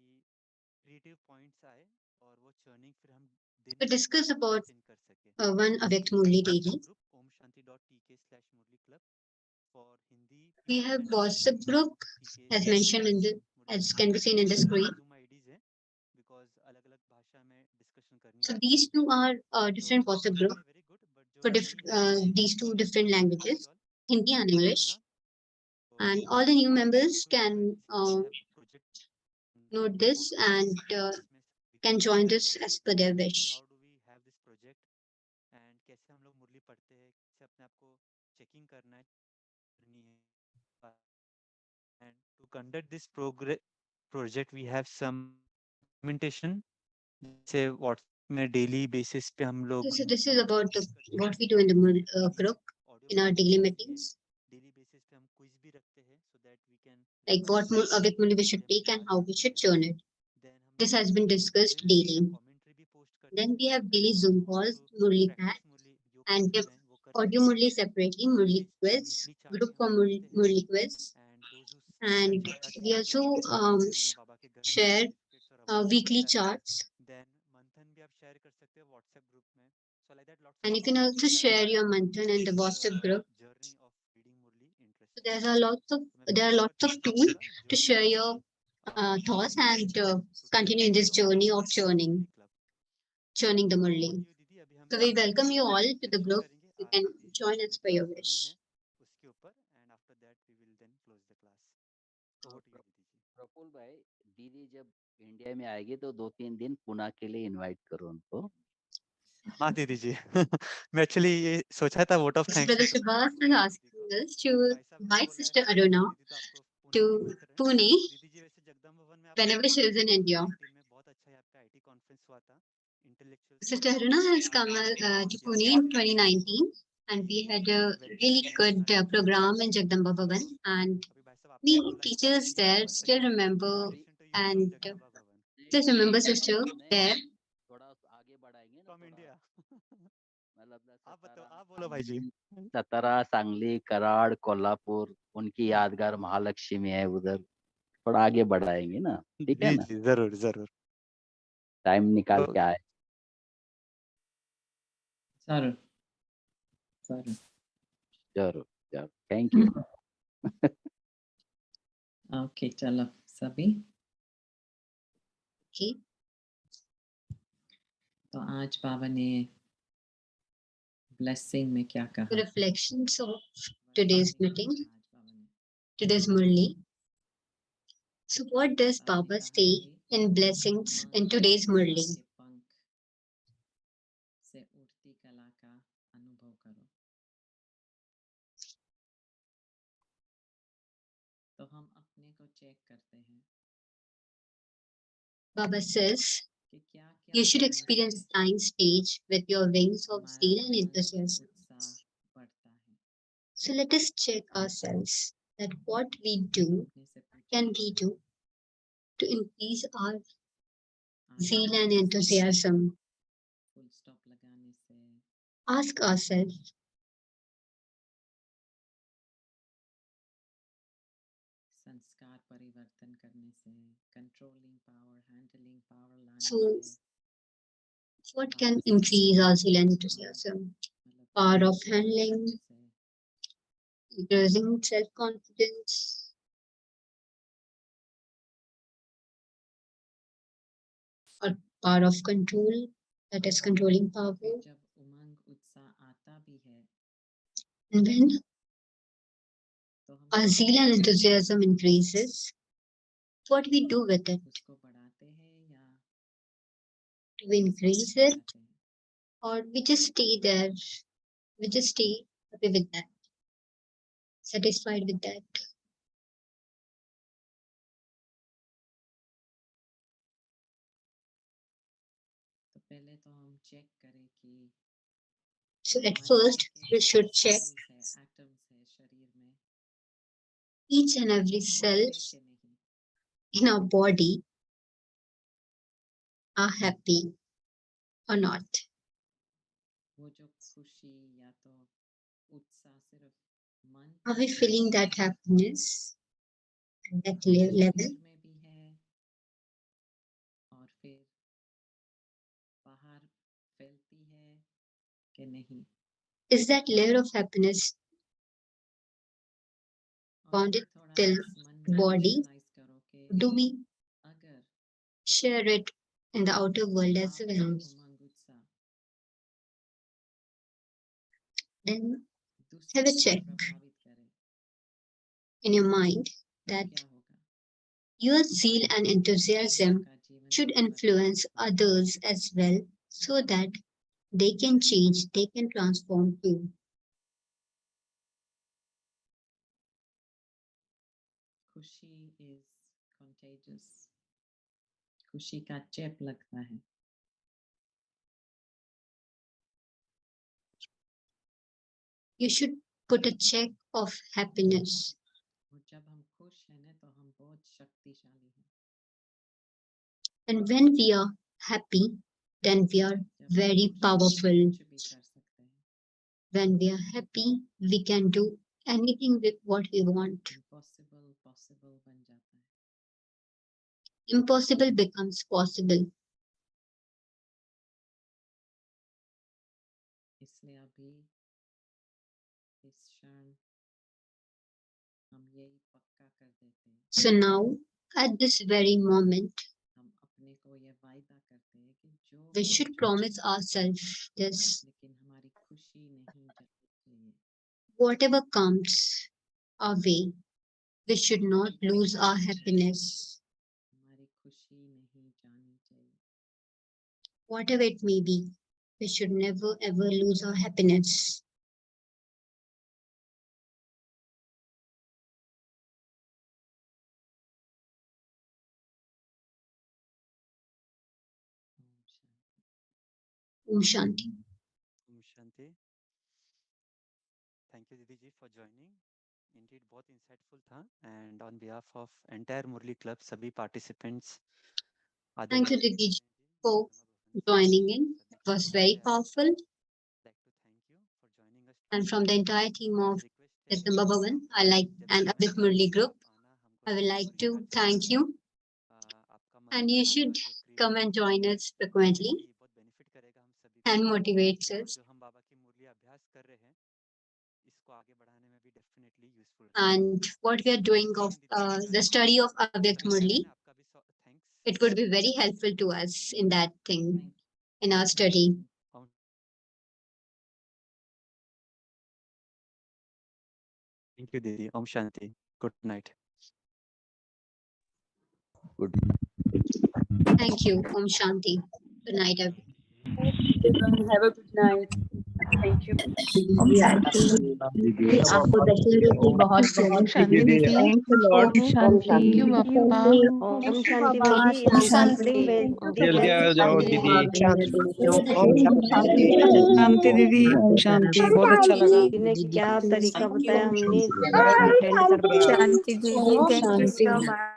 क्रिएटिव पॉइंट्स आए और वो चर्निंग फिर हम दिन We में discuss about दिन कर सके. one Avyakt Murli daily. Group omshanti.tk/murli club for Hindi. We have WhatsApp group as mentioned in the as can be seen in the screen. Zoom IDs है because अलग-अलग भाषा में डिस्कशन करनी So है. these two are different तो WhatsApp Zoom group है very good, but जो for नहीं है these two different languages, Hindi and join English. करना. And all the new members Group can we have project note this and can join this as per their wish. how do we have this project and कैसे हम लोग मुरली पढ़ते हैं, कैसे अपने आप को चेकिंग करना है, करनी है. And to conduct this project we have some documentation. जैसे WhatsApp में डेली बेसिस पे हम लोग So this is about what we do in the group in our daily meetings. Daily basis पे हम क्विज भी रखते हैं so that we can Like what Avyakt Murli we should take and how we should churn it. This has been discussed daily. Then we have daily Zoom calls, Murli chat, and we have audio Murli separately, Murli quiz, group for Murli quiz, and we also share weekly charts, then मंथन भी आप share कर सकते हैं WhatsApp group में. So like that lots and of you can people also have share your manthan in the WhatsApp group. journey of reading Murli So interest. there are lots of tools to share your thoughts and continue in this journey of churning the Murli. So we welcome you all to the group. You can join us by your wish. उसके ऊपर and after that we will then close the class. Over to you, दीदी जी. प्रफुल्ल भाई, दीदी जब India में आएगी तो 2-3 दिन पुणे के लिए इनवाइट करो उनको. हाँ दीदी जी. मैं एक्चुअली ये सोचा था vote of So thanks. Brother Subhas is asking us to invite Sister Aruna to Pune दीदी जी वैसे जगदम्ब भवन में आप whenever she is in India. 2019 में बहुत अच्छा है आपका आईटी कॉन्फ्रेंस हुआ था. Sister Aruna has come to Pune in 2019 and we had a really good program in Jagdamba Bhavan, and we teachers there still remember and still remember Sister there. थोड़ा आगे बढ़ाएंगे ना, फ्रॉम थोड़ा India. मतलब आप बताओ, आप बोलो भाई जी. सतारा, सांगली, कराड़, कोल्हापुर, उनकी यादगार महालक्ष्मी है उधर. थोड़ा आगे बढ़ाएंगे ना, ठीक है जी ना. जी जरूर जरूर. टाइम निकाल के आए. जरूर जरूर. जरूर जरूर. Thank you. ओके चलो सभी. Okay. तो आज बाबा ने ब्लेसिंग में क्या कहा? The reflections of today's meeting, today's Murli. So what does Baba say in blessings in today's Murli? पंख से उड़ती कला का अनुभव करो. तो हम अपने को चेक करते हैं Baba says कि क्या क्या you should करने experience से flying stage with your wings of हमारा zeal and उमंग enthusiasm. उत्साह बढ़ता है. So let us check ourselves that what we do अपने से पूछो can we do to increase our आगे zeal and बढ़ने से, enthusiasm. फुल स्टॉप लगाने से, Ask ourselves, संस्कार परिवर्तन करने से, कंट्रोलिंग पावर, हैंडलिंग पावर लाने so से, what can increase our zeal and enthusiasm? मतलब Power of control handling, करने से, increasing self-confidence, or power of control, that is controlling power. फिर जब उमंग उत्साह आता भी है And when तो हम our zeal and enthusiasm increases, what we do with it? उसको बढ़ाते हैं या Do we increase it, or we just stay there? We just stay happy with that, satisfied with that. तो पहले तो हम चेक करें कि So at हमारे first, we क्या-क्या should check cells है, atoms है शरीर में, each and every वो cell है कि नहीं. in our body are happy or not. वो जो खुशी या तो उत्साह सिर्फ मन Are we feeling that happiness at that level? शरीर में भी है और फिर बाहर फैलती है कि नहीं. Is that layer of happiness और bounded फिर थोड़ा till बस मन में body? visualize करो कि Do we अगर share it in the outer world as आपका well? उमंग उत्साह Then दूसरों have a को check प्रभावित करे in your mind तो that क्या होगा. your zeal and enthusiasm should influence others as well, so that they can change, they can transform too. खुशी is contagious. खुशी का चेप लगता है. You should put a check of happiness. और जब हम खुश हैं ना तो हम बहुत शक्तिशाली हैं. And when we are happy, then we are जब very हम खुश हैं, powerful. कुछ भी कर सकते हैं. When we are happy, we can do anything with what we want. Impossible possible बन जाता है. impossible becomes possible. इसलिए अभी इस क्षण हम यही पक्का कर देते हैं So now, at this very moment, हम अपने को ये वायदा करते हैं कि जो we भी should promise ourselves this: लेकिन हमारी खुशी नहीं जानी चाहिए whatever comes our way, we should not lose our happiness. हमारी खुशी नहीं जानी चाहिए Whatever it may be, we should never ever lose our happiness. Om Shanti Om Shanti. Om Shanti. Thank you दीदी जी फॉर ज्वाइनिंग। इंडीड बहुत इंसाइटफुल था and on behalf of entire Murli club सभी participants Thank you, Didi, for joining in. It was very powerful. And from the entire team of December Bhavan, and Avyakt Murli group, I would like to thank you. And you should come and join us frequently and motivate us. And what we are doing of the study of Avyakt Murli, it would be very helpful to us in that thing, in our study. Thank you, Didi. Om Shanti. Good night. Good. Thank you. Om Shanti. Good night, everyone. Have a good night. Thank you. दीदी आपको दशहरे की बहुत बहुत दीदी ओम शांति। ओम शांति दीदी यहाँ sampling जल्दी आ जाओ दीदी शांति दीदी। ओम शांति। बहुत अच्छा लगा। ने क्या तरीका बताया हमने अटेंड कर पाए शांति दीदी, थैंक यू सो मच।